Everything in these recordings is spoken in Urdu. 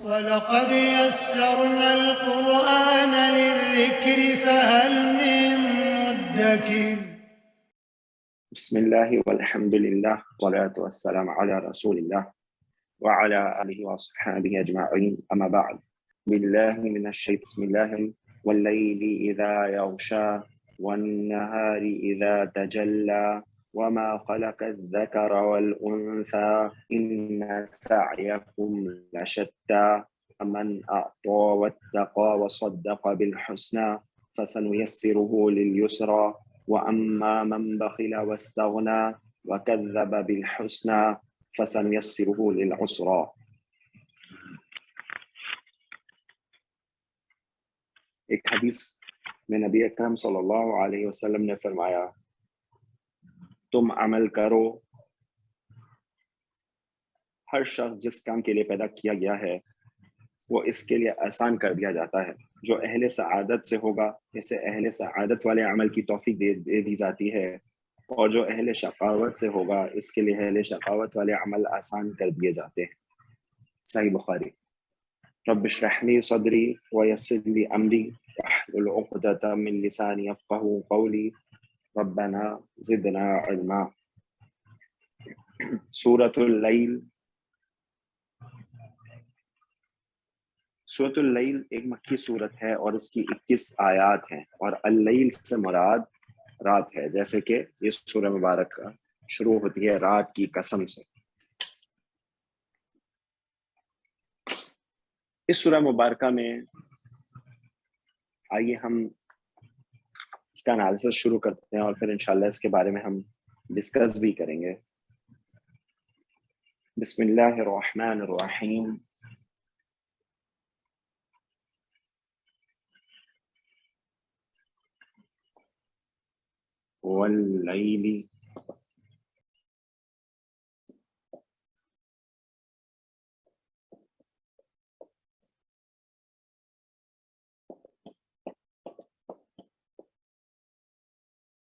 وَلَقَدْ يَسَّرْنَا الْقُرْآنَ لِلذِّكْرِ فَهَلْ مِن مُّدَّكِرٍ. بسم الله والحمد لله والصلاة والسلام على رسول الله وعلى آله وصحبه أجمعين أما بعد. بالله من الشيطان. بسم الله والليل إذا يغشى والنهار إذا تجلى وما خلق الذكر والأنثى إن سعيكم لشتى من أعطى واتقى وصدق بالحسنى فسنيسره لليسرى وأما من بخل واستغنى وكذب بالحسنى فسنيسره للعسرى. ایک حدیث میں نبی اکرم صلی اللہ علیہ وسلم نے فرمایا تم عمل کرو، ہر شخص جس کام کے لیے پیدا کیا گیا ہے وہ اس کے لیے آسان کر دیا جاتا ہے. جو اہل سعادت سے ہوگا اسے اہل سعادت والے عمل کی توفیق دے دی جاتی ہے، اور جو اہل شقاوت سے ہوگا اس کے لیے اہل شقاوت والے عمل آسان کر دیے جاتے ہیں. صحیح بخاری. رب اشرح لي صدري ويسر لي امري واحلل عقدة من لساني يفقهوا قولي ربنا زدنا علما. سورۃ اللیل. سورۃ اللیل ایک مکی صورت ہے اور اس کی 21 آیات ہیں، اور اللیل سے مراد رات ہے، جیسے کہ یہ سورہ مبارک شروع ہوتی ہے رات کی قسم سے. اس سورہ مبارکہ میں آئیے ہم اس کا انالیسس شروع کرتے ہیں اور پھر انشاءاللہ اس کے بارے میں ہم ڈسکس بھی کریں گے. بسم اللہ الرحمن الرحیم. واللیل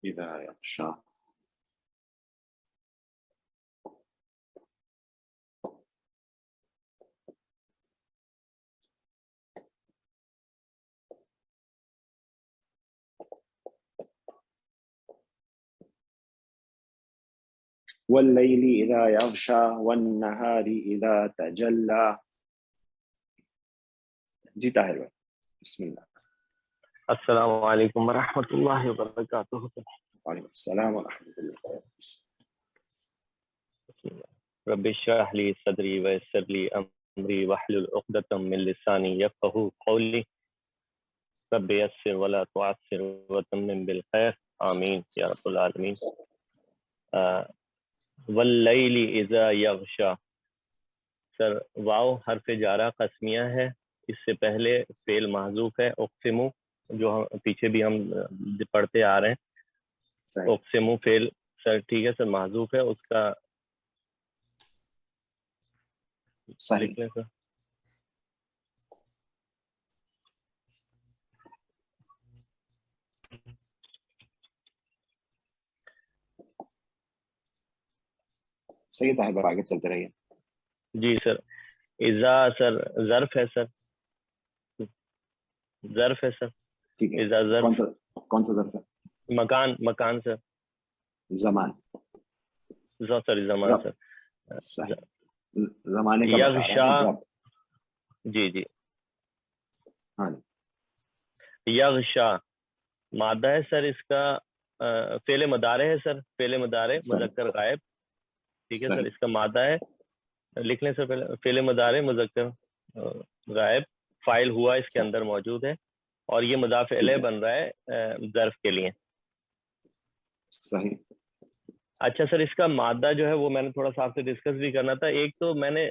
اذا یغشی. واللیل اذا یغشی والنہار اذا تجلی. جی طاہر بھائی بسم اللہ. السلام علیکم ورحمۃ اللہ وبرکاتہ. وعلیکم السلام ورحمۃ اللہ. رب اشرح لي صدری ویسر لي امری واحلل عقدۃ من لسانی یفقهوا قولی رب یسر ولا تعسر وتمم بالخیر آمین یا رب العالمین. واللیل اذا یغشی. سر واو حرف جارہ قسمیہ ہے، اس سے پہلے فعل محذوف ہے اقسمو، جو پیچھے بھی ہم پڑھتے آ رہے ہیں. اقسمو فعل سر ٹھیک ہے سر محذوف ہے، اس کا لکھ لیں سر. صحیح طاہر آگے چلتے رہیے. جی سر. اذا سر ظرف ہے سر، ظرف ہے سر. ٹھیک ہے. اذا ظرف کون سا ظرف ہے؟ مکان سر. زمان. سوری زمان سر. زمانے کا یغشا. جی جی. ہاں. یغشا مادہ ہے سر، اس کا فعل مضارع ہے سر، فعل مضارع مذکر غائب. ٹھیک ہے سر، اس کا مادہ ہے، لکھ لیں سر پہلے. فعل مضارع مذکر غائب، فاعل ہوا اس کے اندر موجود ہے، اور یہ مضاف الیہ بن رہا ہے ظرف کے لیے. صحیح. اچھا سر، اس کا مادہ جو ہے وہ میں نے تھوڑا سا آپ سے ڈسکس بھی کرنا تھا. ایک تو میں نے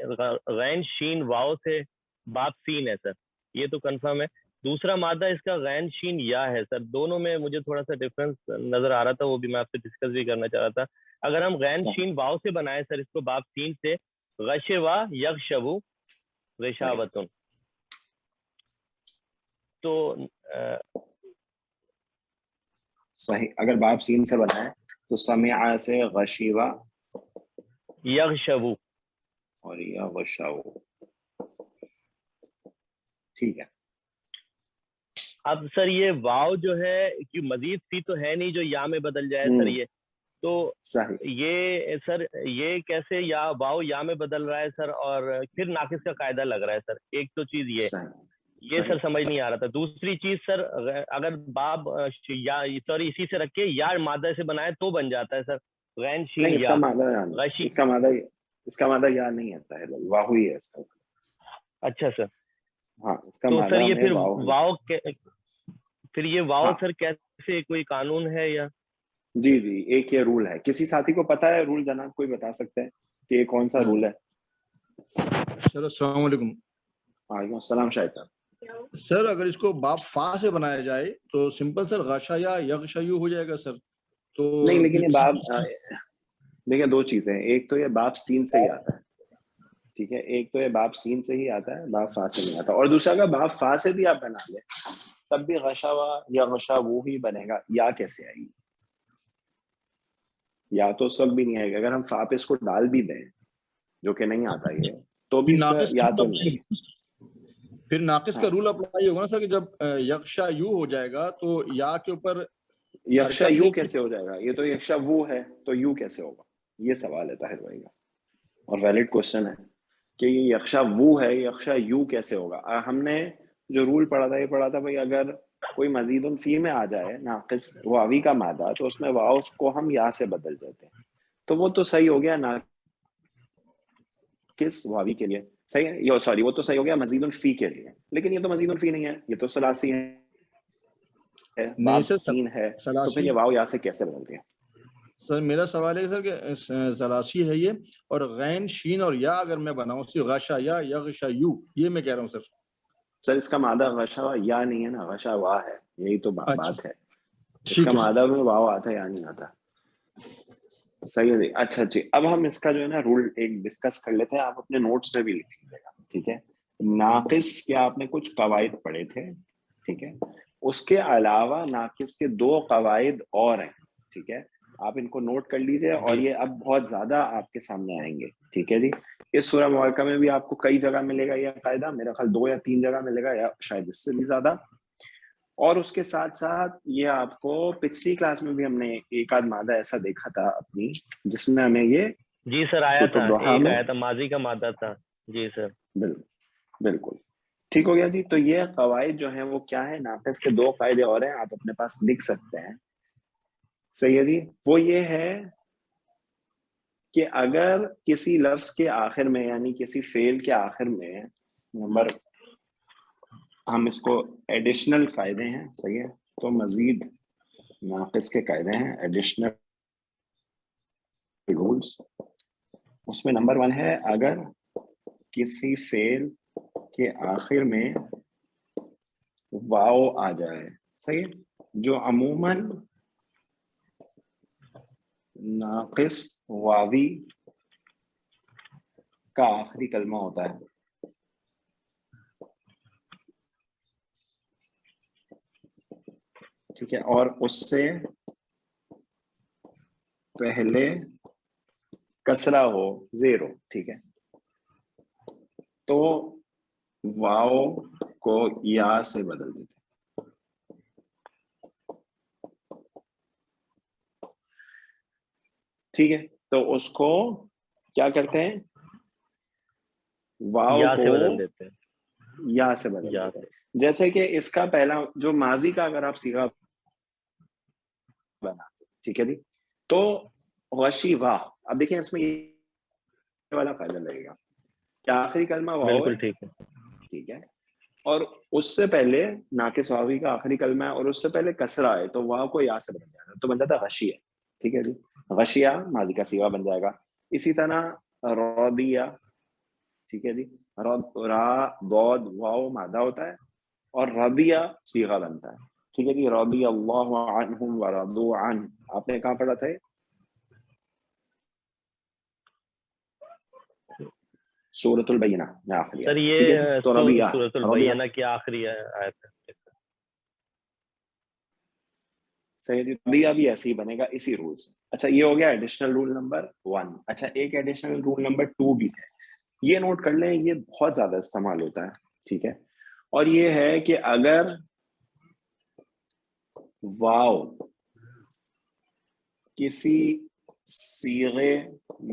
غین شین واو سے باب سین ہے سر، یہ تو کنفرم ہے. دوسرا مادہ اس کا غین شین یا ہے سر. دونوں میں مجھے تھوڑا سا ڈفرنس نظر آ رہا تھا، وہ بھی میں آپ سے ڈسکس بھی کرنا چاہ رہا تھا. اگر ہم غین شین واو سے بنائے سر اس کو باب سین سے، غشوا یغشبو غشاوتن، تو صحیح. اگر باب سین سے بنائے تو سمع سے غشیوا یغشبو اور یغشو. ٹھیک ہے. اب سر یہ واو جو ہے کہ مزید فی تو ہے نہیں جو یا میں بدل جائے سر, یہ تو صحیح. یہ سر یہ کیسے یا واو یا میں بدل رہا ہے سر, اور پھر ناقص کا قاعدہ لگ رہا ہے سر. ایک تو چیز یہ سر سمجھ نہیں آ رہا تھا. دوسری چیز سر اگر باب یا سوری اسی سے رکھ کے یا مادہ سے بنائے تو بن جاتا ہے سر, غین شین نہیں, اس یا کا مادہ غشی. اس کا مادہ یا نہیں آتا ہے, واو ہی ہے اس کا. اچھا سر, ہاں اس کا تو مادہ سر یہ میں پھر واو پھر یہ واو سر کیسے, کوئی قانون ہے یا؟ جی ایک یہ رول ہے. کسی ساتھی کو پتا ہے رول جناب, کوئی بتا سکتے ہیں کہ یہ کون سا رول ہے؟ سر السلام علیکم. وعلیکم السلام شاہد صاحب. سر اگر اس کو باب فا سے بنایا جائے تو سمپل سر غشا یا یغشیو ہو جائے گا سر. تو نہیں, لیکن یہ باب دیکھیں دو چیزیں, ایک تو یہ باب سین سے ہی آتا ہے, ٹھیک ہے, ایک تو یہ باب سین سے ہی آتا ہے, باب فا سے نہیں آتا. اور دوسرا اگر باب فا سے بھی آپ بنا لیں تب بھی غشاوا یا غشا وہ ہی بنے گا. یا کیسے آئے گی؟ یا تو اس وقت بھی نہیں آئے گا. اگر ہم فا پہ اس کو ڈال بھی دیں جو کہ نہیں آتا یہ, تو بھی اس میں یا تو نہیں. پھر ناقص کا رول اپلائی ہوگا نا سر کہ جب یغشا یو ہو جائے گا تو یا کے اوپر یکشا یو کیسے ہو جائے گا؟ یہ تو یکشا وہ ہے تو یو کیسے ہوگا؟ یہ سوال ہے طاہر بھائی کا, اور ویلڈ کوشچن ہے کہ یہ یکشا وہ ہے, یکشا یو کیسے ہوگا. ہم نے جو رول پڑھا تھا یہ پڑھا تھا بھائی اگر کوئی مزید فی میں آ جائے ناقص واوی کا مادہ تو اس میں واو کو ہم یا سے بدل دیتے ہیں, تو وہ تو صحیح ہو گیا ناقص واوی کے لیے, صحیح ہے, یہ سوری وہ تو صحیح ہو گیا مزید فی کے لیے. لیکن یہ تو مزید فی نہیں ہے, یہ تو ثلاثی ہے, باب سین ہے, تو پھر یہ واو یا سے کیسے بدلتے ہیں؟ سر میرا سوال ہے سر کہ ثلاثی ہے یہ, اور غین شین اور یا اگر میں بناؤں غشا یا یغشا یو, یہ میں کہہ رہا ہوں سر. سر اس کا مادہ غشا یا نہیں ہے نا, غشا وا ہے, یہی تو بات ہے. اس کا ٹھیک ہے مادہ میں واو آتا ہے یا نہیں آتا. صحیح ہے. اچھا جی, اب ہم اس کا جو ہے نا رول ایک ڈسکس کر لیتے ہیں. آپ اپنے نوٹس میں بھی لکھ لیجیے گا, ٹھیک ہے. ناقص کے آپ نے کچھ قواعد پڑھے تھے, ٹھیک ہے. اس کے علاوہ ناقص کے 2 قواعد اور ہیں, ٹھیک ہے. آپ ان کو نوٹ کر لیجئے, اور یہ اب بہت زیادہ آپ کے سامنے آئیں گے, ٹھیک ہے جی. اس سورہ مبارکہ میں بھی آپ کو کئی جگہ ملے گا یہ قاعدہ, میرا خیال 2 یا 3 جگہ ملے گا, یا شاید اس سے بھی زیادہ. اور اس کے ساتھ ساتھ یہ آپ کو پچھلی کلاس میں بھی ہم نے ایک آدھ مادہ ایسا دیکھا تھا اپنی, جس میں ہمیں یہ جی سر آیا تھا, ایک آیا تھا ماضی کا مادہ تھا. جی سر بالکل ٹھیک ہو گیا جی. تو یہ قواعد جو ہیں وہ کیا ہے؟ ناقص کے 2 قاعدے اور ہیں, آپ اپنے پاس لکھ سکتے ہیں. صحیح ہے جی. وہ یہ ہے کہ اگر کسی لفظ کے آخر میں, یعنی کسی فعل کے آخر میں, نمبر ہم اس کو ایڈیشنل قاعدے ہیں, صحیح ہے, تو مزید ناقص کے قاعدے ہیں, ایڈیشنل رولز. اس میں نمبر 1 ہے اگر کسی فعل کے آخر میں واو آ جائے, صحیح ہے, جو عموماً ناقص واوی کا آخری کلمہ ہوتا ہے. ٹھیک ہے, اور اس سے پہلے کسرہ ہو, زیر ہو, ٹھیک ہے, تو واو کو یا سے بدل دیتے. ٹھیک ہے, تو اس کو کیا کرتے ہیں؟ واو یا کو سے بدل دیتے ہیں, یا سے بدل دیتے ہیں. جیسے کہ اس کا پہلا جو ماضی کا اگر آپ صیغہ بنا, ٹھیک ہے جی, تو غشی واہ. اب دیکھیں اس میں یہ والا فائدہ لگے گا کہ آخری کلمہ واو ہے, بالکل ٹھیک ہے, ٹھیک ہے, اور اس سے پہلے ناقص واوی کا آخری کلمہ ہے, اور اس سے پہلے کسرہ ہے, تو واو کو یا سے بدل جائے گا, تو بن جاتا ہے غشیہ. ٹھیک ہے جی, غشیہ ماضی کا صیغہ بن جائے گا. اسی طرح رضیہ, ٹھیک ہے جی, را ضاد واو مادہ ہوتا ہے, اور رضیہ صیغہ بنتا ہے. ٹھیک ہے جی, رضی اللہ عنہم ورضوا عنہ, آپ نے کہاں پڑھا تھا؟ سورۃ البینہ میں آخری سر آیت, ٹھیک ہے جی. یہ تو رضیہ سورۃ البینہ کی آخری آیت ہے. صحیح جی, رضیہ بھی ایسے ہی بنے گا اسی رول سے. اچھا, یہ ہو گیا ایڈیشنل رول نمبر 1. اچھا, ایک ایڈیشنل رول نمبر 2 بھی ہے, یہ نوٹ کر لیں, یہ بہت زیادہ استعمال ہوتا ہے, ٹھیک ہے. اور یہ ہے کہ اگر واو کسی صیغے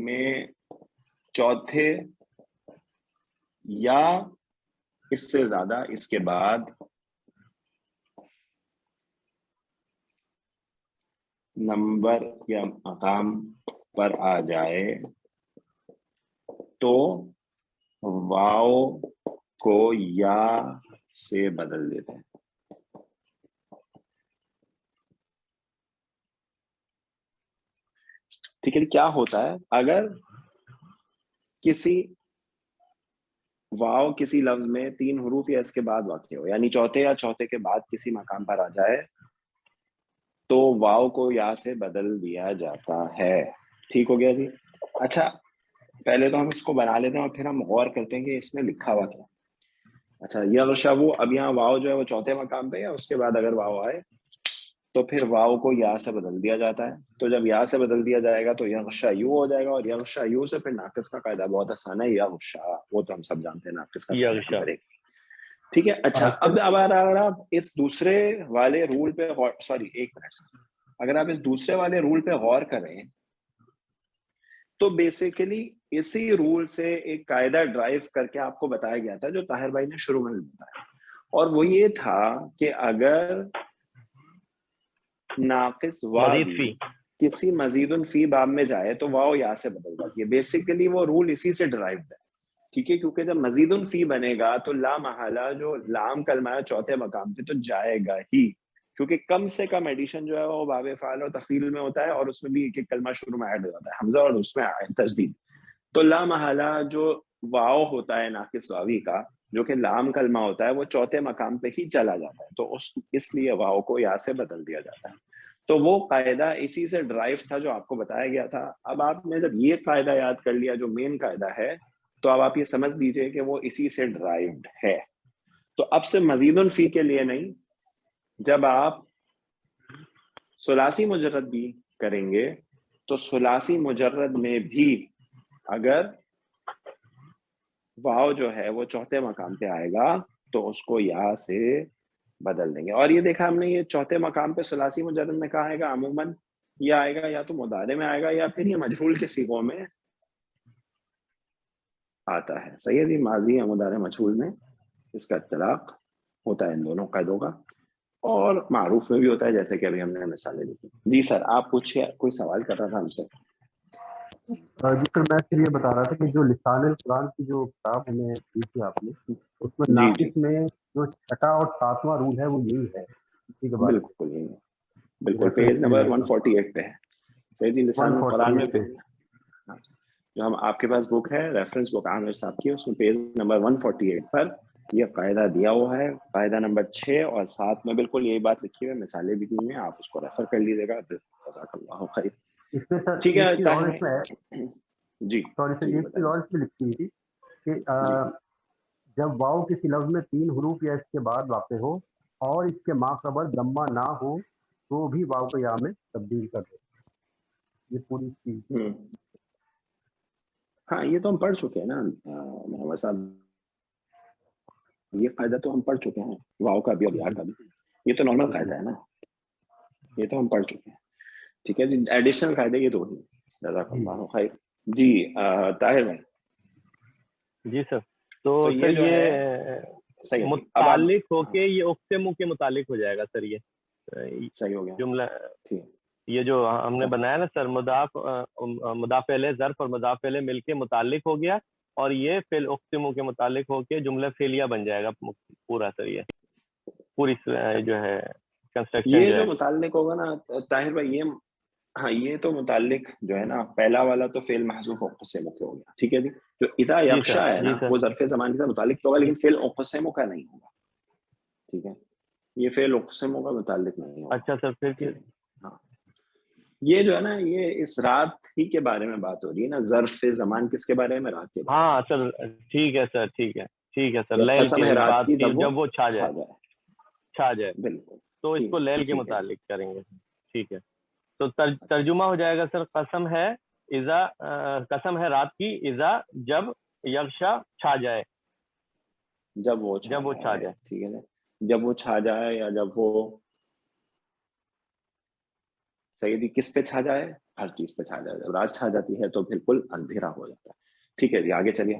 میں چوتھے یا اس سے زیادہ اس کے بعد نمبر یا مقام پر آ جائے تو واو کو یا سے بدل دیتے ہیں. ٹھیک ہے. کیا ہوتا ہے اگر کسی واو کسی لفظ میں 3 حروف یا اس کے بعد واقع ہو, یعنی چوتھے یا چوتھے کے بعد کسی مقام پر آ جائے تو واو کو یا سے بدل دیا جاتا ہے. ٹھیک ہو گیا جی. اچھا پہلے تو ہم اس کو بنا لیتے ہیں اور پھر ہم غور کرتے ہیں کہ اس میں لکھا ہوا کیا. اچھا یغشبو, اب یہاں واو جو ہے وہ چوتھے مقام پہ ہے, اس کے بعد اگر واو آئے تو پھر واو کو یا سے بدل دیا جاتا ہے. تو جب یا سے بدل دیا جائے گا تو یغشا یو ہو جائے گا, اور یغشا یو سے پھر ناقص کا قاعدہ بہت آسان ہے, یغشا, وہ تو ہم سب جانتے ہیں ناقص کا قاعدہ. ٹھیک ہے. اچھا اب اگر آپ اس دوسرے والے رول پہ سوری ایک منٹ, اگر آپ اس دوسرے والے رول پہ غور کریں تو بیسیکلی اسی رول سے ایک قاعدہ ڈرائیو کر کے آپ کو بتایا گیا تھا جو طاہر بھائی نے شروع میں بتایا, اور وہ یہ تھا کہ اگر ناقص واو کسی مزید فی باب میں جائے تو واو یا سے بدل جاتی ہے. بیسیکلی وہ رول اسی سے ڈرائیوڈ ہے. ٹھیک ہے, کیونکہ جب مزید فی بنے گا تو لا محالہ جو لام کلمہ ہے چوتھے مقام پہ تو جائے گا ہی, کیونکہ کم سے کم ایڈیشن جو ہے وہ باب فعل اور تفعیل میں ہوتا ہے, اور اس میں بھی ایک ایک کلمہ شروع میں ایڈ ہو جاتا ہے, حمزہ اور اس میں تشدید. تو لا محالہ جو واو ہوتا ہے ناقص واوی کا, جو کہ لام کلمہ ہوتا ہے, وہ چوتھے مقام پہ ہی چلا جاتا ہے, تو اس لیے واو کو یا سے بدل دیا جاتا ہے. تو وہ قاعدہ اسی سے ڈرائیو تھا جو آپ کو بتایا گیا تھا. اب آپ نے جب یہ قاعدہ یاد کر لیا جو مین قاعدہ ہے, تو اب آپ یہ سمجھ لیجئے کہ وہ اسی سے ڈرائیوڈ ہے. تو اب سے مزید فی کے لیے نہیں, جب آپ ثلاثی مجرد بھی کریں گے تو ثلاثی مجرد میں بھی اگر واو جو ہے وہ چوتھے مقام پہ آئے گا تو اس کو یا سے بدل دیں گے. اور یہ دیکھا ہم نے, یہ چوتھے مقام پہ ثلاثی مجرد میں کہا آئے گا, عموماً یہ آئے گا یا تو مضارع میں آئے گا یا پھر یہ مجہول کے صیغوں میں آتا ہے. صحیح ہے جی, ماضی یا مضارع مجہول میں اس کا اطلاق ہوتا ہے ان دونوں قاعدوں کا, اور معروف میں بھی ہوتا ہے, جیسے کہ ابھی ہم نے مثالیں لکھی. جی سر آپ پوچھیے, کوئی سوال کر رہا تھا ہم سے. جی سر میں پھر یہ بتا رہا تھا کہ جو لسان القرآن کی جو کتاب ہمیں دی تھی آپ نے, اس میں جی ناقص میں جو 6واں اور 7واں رول ہے وہ یہی ہے, اسی کے بارے بالکل یہی ہے, بالکل پیج نمبر 148 پہ ہے جی لسان القرآن میں. جو ہم آپ کے پاس بک ہے ریفرنس بک عامر صاحب کی, اس میں پیج نمبر 148 پر یہ قاعدہ دیا ہوا ہے, قاعدہ نمبر 6 اور 7 میں بالکل یہی بات لکھی ہوئی ہے, مثالیں بھی دی ہیں, آپ اس کو ریفر کر لیجیے گا. جزاک اللہ خیر. اس میں سر ٹھیک ہے ایک چیز اور اس میں ہے, جی سوری سر ایک چیز اور اس میں لکھی ہوئی تھی کہ جب واؤ کسی لفظ میں 3 حروف یا اس کے بعد واقع ہو اور اس کے ما قبل ضمہ نہ ہو تو بھی واؤ کو یا میں تبدیل کر دو. یہ پوری چیز. ہاں یہ تو ہم پڑھ چکے ہیں نا محمد صاحب, یہ قاعدہ تو ہم پڑھ چکے ہیں, واؤ کا بھی اور یا کا بھی, یہ تو نارمل قاعدہ ہے نا, یہ تو ہم پڑھ چکے ہیں. ٹھیک ہے جی, ایڈیشنل قاعدے یہ دو ہی. جزاک اللہ خیر. جی طاہر بھائی. جی سر, تو سر یہ متعلق ہو کے یہ اقسموں کے متعلق ہو جائے گا سر. یہ صحیح ہو گیا جملہ, یہ جو ہم نے بنایا نا سر, مضاف الیہ ظرف اور مضاف الیہ مل کے متعلق ہو گیا, اور یہ فعل اقسموں کے متعلق ہو کے جملہ فعلیہ بن جائے گا پورا سر. یہ پوری جو ہے کنسٹرکشن یہ جو متعلق ہوگا نا طاہر بھائی, یہ ہاں یہ تو متعلق جو ہے نا پہلا والا تو فعل محذوف اقسموں کے ہو گیا. ٹھیک ہے جی, جو اذا یغشا ہے نا وہ ظرف زمان کے ساتھ متعلق تو ہوگا, لیکن فعل اقسموں کا نہیں ہوگا. ٹھیک ہے, یہ فعل اقسموں کا متعلق نہیں ہوگا. اچھا سر, پھر ہاں یہ جو ہے نا, یہ اس رات ہی کے بارے میں بات ہو رہی ہے نا, ظرف زمان کس کے بارے میں, رات کے بارے میں. ہاں سر ٹھیک ہے سر, ٹھیک ہے ٹھیک ہے سر, جب لیل قسم ہے کی رات بات کی کی جب وہ چھا جائے بالکل, تو اس کو لیل کے متعلق کریں گے. ٹھیک ہے, تو ترجمہ ہو جائے گا سر, قسم ہے قسم ہے رات کی, اذا جب یغشا چھا جائے. جب وہ چھا جائے. ٹھیک ہے نا, جب وہ چھا جائے یا جب وہ سیدی کس پہ چھا جائے, ہر چیز پہ چھا جائے. جب رات چھا جاتی ہے تو بالکل اندھیرا ہو جاتا ہے. ٹھیک ہے جی, آگے چلیے.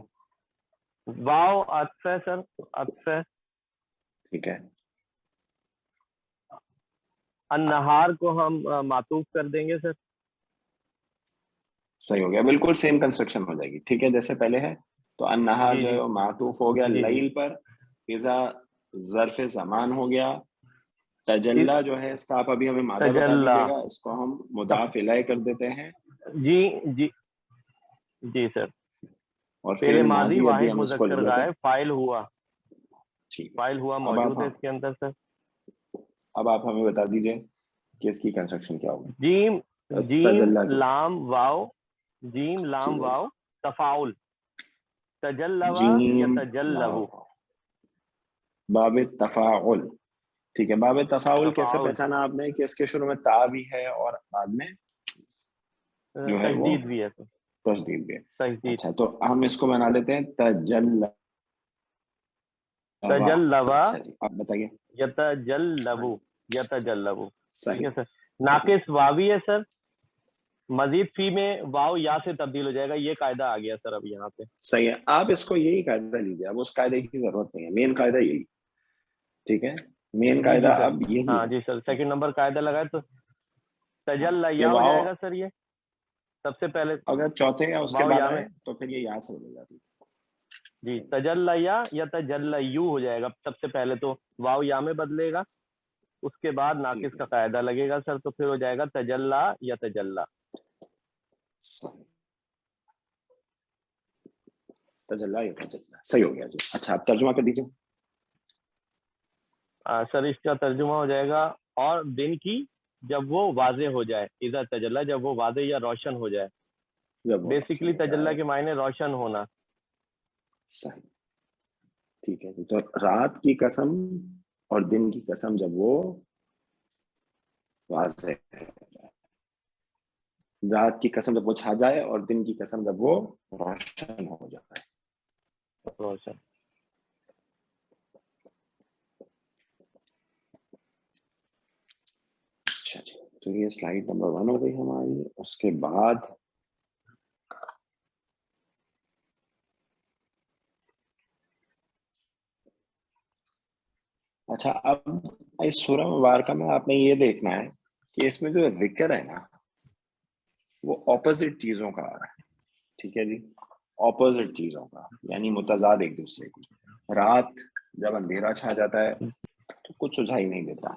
واو عطف ہے سر, عطف ہے. ٹھیک ہے, النہار کو ہم معطوف کر دیں گے سر. صحیح ہو گیا, بالکل سیم کنسٹرکشن ہو جائے گی. ٹھیک ہے, جیسے پہلے ہے تو النہار جو ہے وہ معطوف ہو گیا لیل پر, اذا ظرف زمان ہو گیا. تجلا جو ہے اس کا آپ ابھی ہمیں مادہ بتا دیجیے گا, اس کو ہم مضاف الیہ کر دیتے ہیں. جی جی جی سر. اور پہلے فعل ماضی ابھی واحد ہم اس کو لے مذکر لیتے ہیں. غائب فاعل ہوا. ٹھیک ہے, فاعل ہوا اب موجود ہے آپ اس کے اندر سر. اب آپ ہمیں بتا دیجیے کہ اس کی کنسٹرکشن کیا ہوگی. جیم جیم تجلا کی لام واو, جیم لام ٹھیک ہے, واو تفاعل. تجلوا جیم یتجلو. باب تفاعل. ٹھیک ہے, باب تفاعل کیسے تفاعل پہچانا آپ نے کہ اس کے شروع میں تا بھی ہے اور بعد میں جو ہے وہ تجدید بھی ہے سر. تجدید بھی ہے. تجدید. اچھا, تو ہم اس کو بنا لیتے ہیں تجلوا. تجلوا اچھا جی, آپ بتائیے. یتجلو, یتجلو. ٹھیک صحیح. ہے سر. ناقص واوی ہے سر, مزید فی میں واو یا سے تبدیل ہو جائے گا. یہ قاعدہ آ گیا سر اب یہاں پہ. صحیح ہے, آپ اس کو یہی قاعدہ لیجیے, اب اس قاعدے کی ضرورت نہیں ہے, مین قاعدہ یہی. ٹھیک ہے, مین جی قاعدہ سر. اب یہی ہاں ہے. جی سر, سیکنڈ نمبر قاعدہ لگائے تو تجلا یہ یا ہو واو جائے گا سر. یہ سب سے پہلے اگر چوتھے یا اس کے واو بعد یا میں, آئے تو پھر یہ یا سے بدل جاتی ہے. جی تجلا یا تجلیو ہو جائے گا. سب سے پہلے تو واو یا میں بدلے گا, اس کے بعد ناقص کا قاعدہ لگے گا سر, تو پھر ہو جائے گا تجلا یا تجلا. تجلا یا تجلا, صحیح ہو گیا جی. اچھا, آپ ترجمہ کر دیجیے. سر اس کا ترجمہ ہو جائے گا اور دن کی جب وہ واضح ہو جائے. اذا تجلا, جب وہ واضح یا روشن ہو جائے. بیسیکلی تجلا کے معنی روشن ہونا. صحیح. ٹھیک ہے, تو رات کی قسم اور دن کی قسم جب وہ واضح ہو جائے, رات کی قسم جب وہ چھا جائے اور دن کی قسم جب وہ روشن ہو جائے. روشن. اچھا جی, تو یہ سلائیڈ نمبر 1 ہو گئی ہماری. اس کے بعد اچھا, اب اس سورہ مبارکہ میں آپ نے یہ دیکھنا ہے کہ اس میں جو ذکر ہے نا وہ اپوزٹ چیزوں کا آ رہا ہے. ٹھیک ہے جی, اپوزٹ چیزوں کا, یعنی متضاد ایک دوسرے کی. رات جب اندھیرا چھا جاتا ہے تو کچھ سجھائی نہیں دیتا.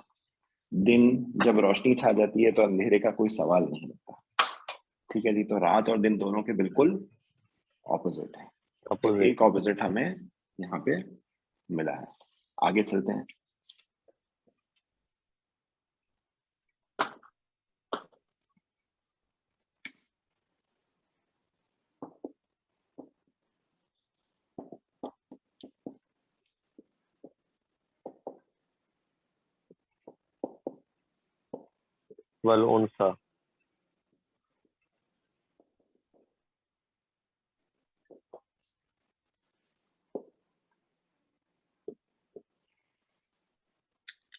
دن جب روشنی چھا جاتی ہے تو اندھیرے کا کوئی سوال نہیں ہوتا. ٹھیک ہے جی, تو رات اور دن دونوں کے بالکل اپوزٹ ہیں. تو ایک اپوزٹ ہمیں یہاں پہ ملا ہے. آگے چلتے ہیں. والانثى.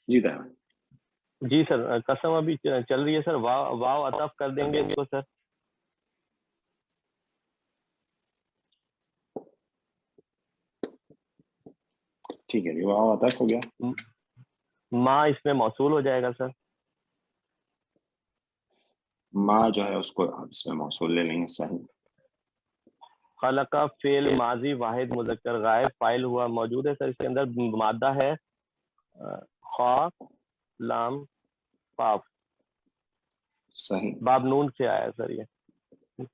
جی جی سر, قسم ابھی چل رہی ہے سر. واو عطف کر دیں گے اس کو سر. ٹھیک ہے جی, واو عطف ہو گیا. ماں اس میں موصول ہو جائے گا سر. ماں جو ہے اس کو آپ اس میں موصول لے لیں گے. صحیح. خلق فعل ماضی واحد مذکر غائب فاعل ہوا موجود ہے سر. اس کے اندر مادہ ہے خا لام قاف. صحیح. باب نون سے آیا سر. یہ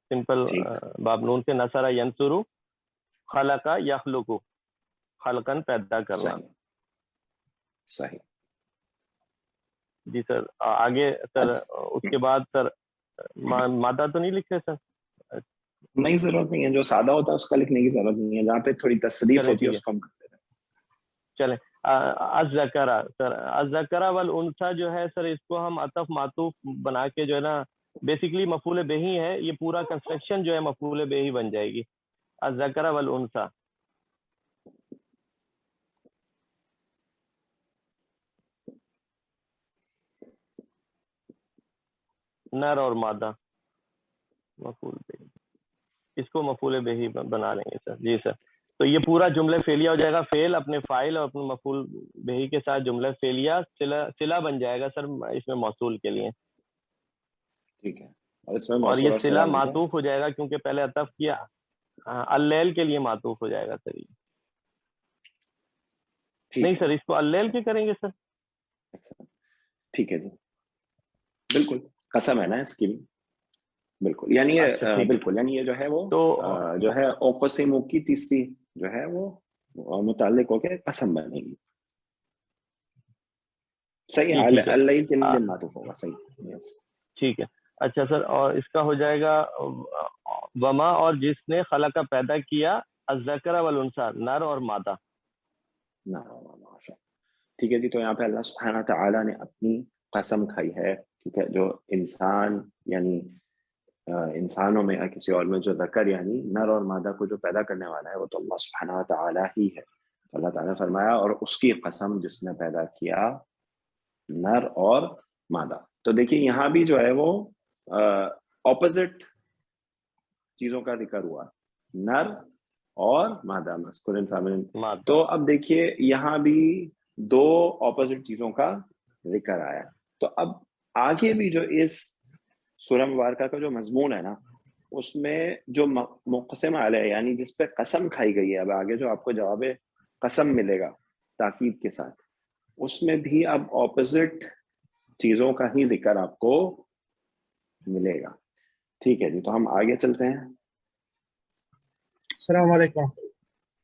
سمپل باب نون سے نصر ینصر, خلق یخلق, خلقن پیدا کرنا. صحیح. جی سر, آگے سر اس کے بعد سر مادہ تو نہیں لکھتے سر؟ نہیں, ضرورت نہیں ہے. جو سادہ ہوتا ہے اس کا لکھنے کی ضرورت نہیں ہے. جہاں پہ تھوڑی تصریف ہوتی ہے اس کو ہم کرتے ہیں. چلیں, الذکر سر, الذکر والانثى جو ہے سر, اس کو ہم عطف معطوف بنا کے جو ہے نا, بیسیکلی مفعول بہ ہے. یہ پورا کنسٹرکشن جو ہے مفعول بہ بن جائے گی. الذکر والانثى. نر اور مادہ مفعول بہ، اس کو مفعول بہ بنا لیں گے سر. جی سر. تو یہ پورا جملہ فعلیہ ہو جائے گا، فعل اپنے فاعل اور اپنے مفعول بہ کے ساتھ جملہ فعلیہ صلہ بن جائے گا سر اس میں موصول کے لیے. ٹھیک ہے. اور اس میں اور یہ موصول صلہ صلہ معطوف ہو جائے گا کیونکہ پہلے عطف کیا، اللیل کے لیے معطوف ہو جائے گا سر. یہ نہیں سر، اس کو اللیل کے کریں گے سر. ٹھیک ہے جی، بالکل قسم ہے نا اس کی بھی، بالکل. یعنی اچھا ٹھیک بالکل، یعنی یہ جو ہے وہ تو جو ہے اوقسم کی تیسری جو ہے وہ متعلق ہو کے قسم بنے گی. صحیح ہے، ٹھیک ہے اللیل کے لیے معطوف ہوگا. صحیح، یس ٹھیک ہے. اچھا سر، اور اس کا ہو جائے گا وما، اور جس نے خلق پیدا کیا الذکر والانثى، نر اور مادہ. ٹھیک ہے جی. تو یہاں پہ اللہ سبحانہ تعالیٰ نے اپنی قسم کھائی ہے، ٹھیک ہے، جو انسان یعنی انسانوں میں یا کسی اور میں جو ذکر یعنی نر اور مادہ کو جو پیدا کرنے والا ہے وہ تو اللہ سبحانہ تعالیٰ ہی ہے. اللہ تعالیٰ نے فرمایا اور اس کی قسم جس نے پیدا کیا نر اور مادہ. تو دیکھیے یہاں بھی جو ہے وہ اپوزٹ چیزوں کا ذکر ہوا، نر اور مادہ، مسکولین فیمینین. تو اب دیکھیے یہاں بھی دو اپوزٹ چیزوں کا ذکر آیا. تو اب آگے بھی جو اس سورہ مبارکہ کا جو مضمون ہے نا، اس میں جو مقسم علیہ یعنی جس پہ قسم کھائی گئی ہے، اب آگے جو آپ کو جواب قسم ملے گا تاکید کے ساتھ، اس میں بھی اب اپوزٹ چیزوں کا ہی ذکر آپ کو ملے گا. ٹھیک ہے جی. تو ہم آگے چلتے ہیں. السلام علیکم.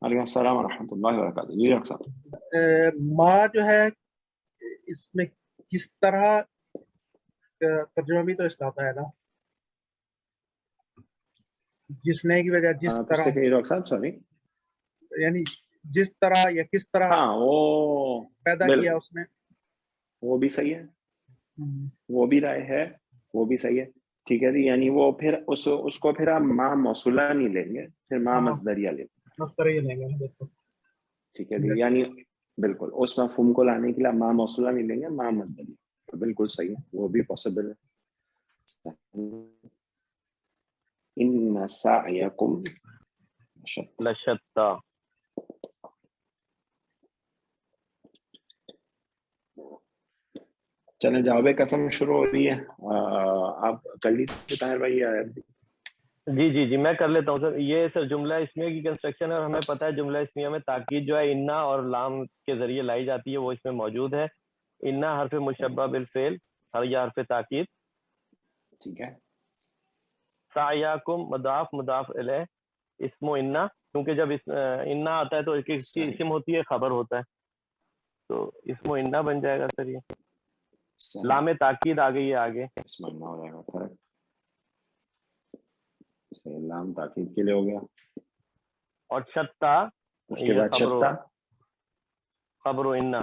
وعلیکم السلام ورحمۃ اللہ وبرکاتہ. جی ڈاکٹر صاحب، ماں جو ہے اس میں کس طرح ترجمہ بھی تو اس کا آتا ہے نا، جس نے کی وجہ جس طرح، ڈاکٹر صاحب سوری، یعنی جس طرح یا کس طرح ہاں وہ پیدا کیا اس نے، وہ بھی صحیح ہے، وہ بھی رائے ہے، وہ بھی صحیح ہے. ٹھیک ہے جی. یعنی وہ پھر اس کو پھر آپ ماں موصولہ نہیں لیں گے، پھر ماں مصدریہ لیں گے. مصدریہ لیں گے. ٹھیک ہے جی. یعنی بالکل اس مفہوم کو لانے کے لیے ماں موصولہ نہیں لیں گے، ماں مصدریہ. بالکل صحیح ہے، وہ بھی پاسبل ہے. ان سعیکم لشتى. چلیں جواب قسم شروع ہو رہی ہے. آپ کر لیجیے طاہر بھائی. جی میں کر لیتا ہوں سر. یہ سر جملہ اسمیہ کی کنسٹرکشن ہے، اور ہمیں پتہ ہے جملہ اسمیہ میں تاکید جو ہے انا اور لام کے ذریعے لائی جاتی ہے، وہ اس میں موجود ہے. انا حرف مشبہ بالفعل، یہ حرف تاکید. ٹھیک ہے. سعیکم مضاف مضاف الیہ، اسم و انا، کیونکہ جب انا آتا ہے تو ایک اسم ہوتی ہے، خبر ہوتا ہے، تو اسم و انا بن جائے گا سر. یہ لام تاکید آ گئی ہے آگے، اسم انا ہو جائے گا. لام تاکید کے لیے ہو گیا. اور شتا، اس کے بعد شتا خبر و انا،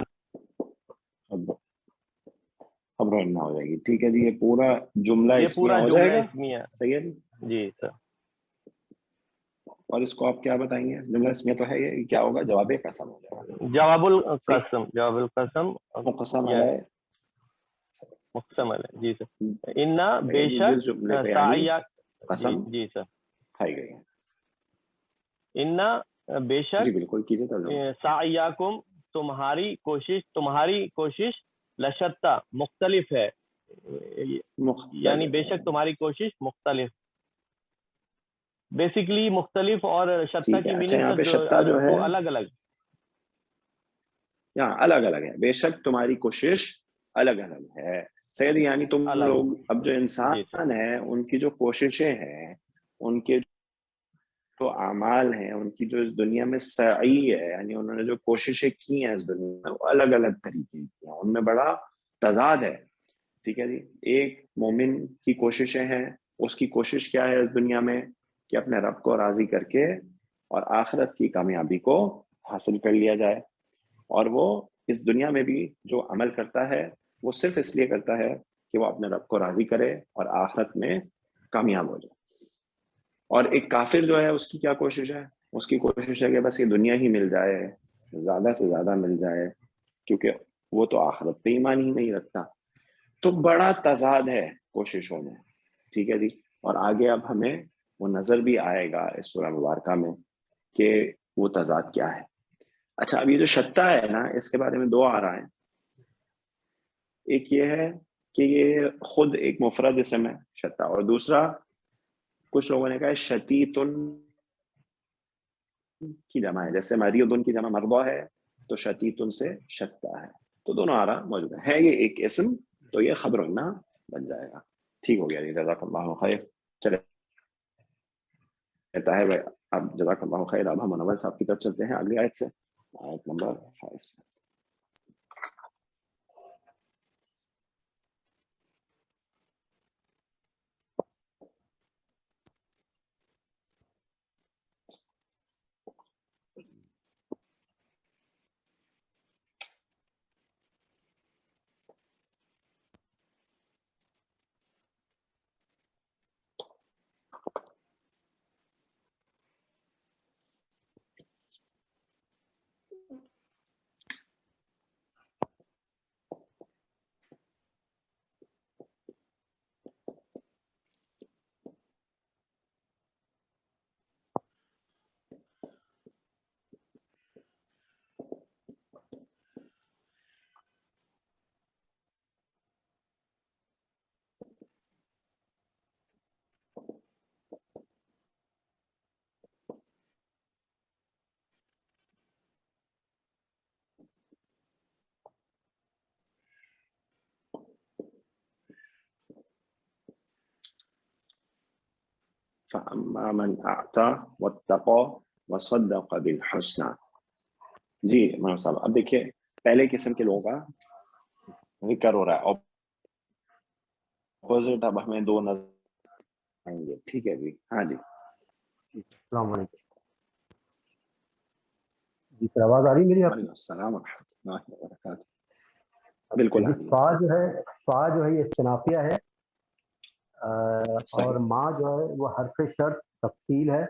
خبر و انا ہو جائے گی. ٹھیک ہے جی. یہ پورا جملہ اسمیہ ہو جائے گا. صحیح ہے جی. جی سر. اور اس کو آپ کیا بتائیں گے؟ جملہ اسمیہ تو ہے، یہ کیا ہوگا؟ جواب قسم ہو جائے گا. جواب القسم، جواب القسم مقسم علیہ، مقسم علیہ. جی سر. انا بے جس جملے پہ یعنی شک، قسم جی سر، کھائی گئی ہے. انا بے شک، جی بالکل کیجیے ترجمہ. سعیکم تمہاری کوشش لشتہ مختلف ہے، یعنی بے شک تمہاری کوشش مختلف. بیسیکلی مختلف اور شتہ کی میننگ جو ہے الگ الگ، یہاں الگ الگ ہے. بے شک تمہاری کوشش الگ الگ ہے. سید یعنی تم لوگ اب جو انسان ہیں ان کی جو کوششیں ہیں، ان کے جو اعمال ہیں، ان کی جو اس دنیا میں سعی ہے، یعنی انہوں نے جو کوششیں کی ہیں اس دنیا میں، وہ الگ الگ طریقے کی ہیں، ان میں بڑا تضاد ہے. ٹھیک ہے جی. ایک مومن کی کوششیں ہیں، اس کی کوشش کیا ہے اس دنیا میں کہ اپنے رب کو راضی کر کے اور آخرت کی کامیابی کو حاصل کر لیا جائے. اور وہ اس دنیا میں بھی جو عمل کرتا ہے وہ صرف اس لیے کرتا ہے کہ وہ اپنے رب کو راضی کرے اور آخرت میں کامیاب ہو جائے. اور ایک کافر جو ہے اس کی کیا کوشش ہے؟ اس کی کوشش ہے کہ بس یہ دنیا ہی مل جائے، زیادہ سے زیادہ مل جائے، کیونکہ وہ تو آخرت پہ ایمان ہی نہیں رکھتا. تو بڑا تضاد ہے کوششوں میں. ٹھیک ہے جی. اور آگے اب ہمیں وہ نظر بھی آئے گا اس سورہ مبارکہ میں کہ وہ تضاد کیا ہے. اچھا اب یہ جو شتا ہے نا اس کے بارے میں دو آ رہا ہے. ایک یہ ہے کہ یہ خود ایک مفرد اسم ہے شتا, اور دوسرا کچھ لوگوں نے کہا ہے شتیتن کی جمع ہے, جیسے مریضن کی جمع مرضا ہے تو شتیتن سے شتا ہے. تو دونوں آرا موجود ہے یہ ایک اسم تو یہ خبر النا بن جائے گا. ٹھیک ہو گیا جی, جزاک اللہ خیر. چلے کہتا ہے اب جزاک اللہ خیر. اب ہم منور صاحب کی طرف چلتے ہیں اگلی آیت سے, آیت نمبر 5 سے. فَأَمَّا مَنْ أَعْطَى وَاتَّقَى وَصَدَّقَ بِالْحُسْنَى. جی منور صاحب اب دیکھیے پہلے قسم کے لوگوں کا ذکر ہو رہا ہے, اپوزٹ اب ہمیں دو نظر آئیں گے. ٹھیک ہے جی. ہاں جی السلام علیکم. جی سر آواز آ رہی ہے میری؟ وعلیکم السلام ورحمۃ اللہ وبرکاتہ. بالکل آ رہی ہے. فا جو ہے یہ استنافیہ ہے, اور ماں جو ہے وہ حرف شرط تفصیل ہے,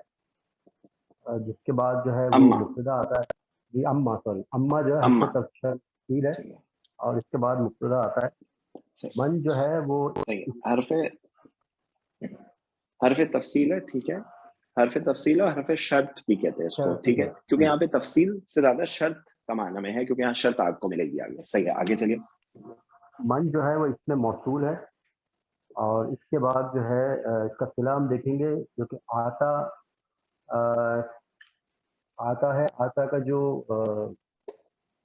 جس کے بعد جو ہے وہ مبتدا آتا ہے. جی اما سوری اما جو ہے حرف شرط تفصیل ہے اور اس کے بعد مبتدا آتا ہے. من جو ہے وہ حرف تفصیل ہے. ٹھیک ہے, حرف تفصیل اور حرف شرط بھی کہتے ہیں اس کو. ٹھیک ہے, کیونکہ یہاں پہ تفصیل سے زیادہ شرط کا معنی میں ہے, کیونکہ یہاں شرط آپ کو ملے گی آگے. صحیح ہے, آگے چلیے. من جو ہے وہ اس میں موصول ہے, اور اس کے بعد جو ہے اس کا صلہ ہم دیکھیں گے جو کہ آتا ہے. آتا کا جو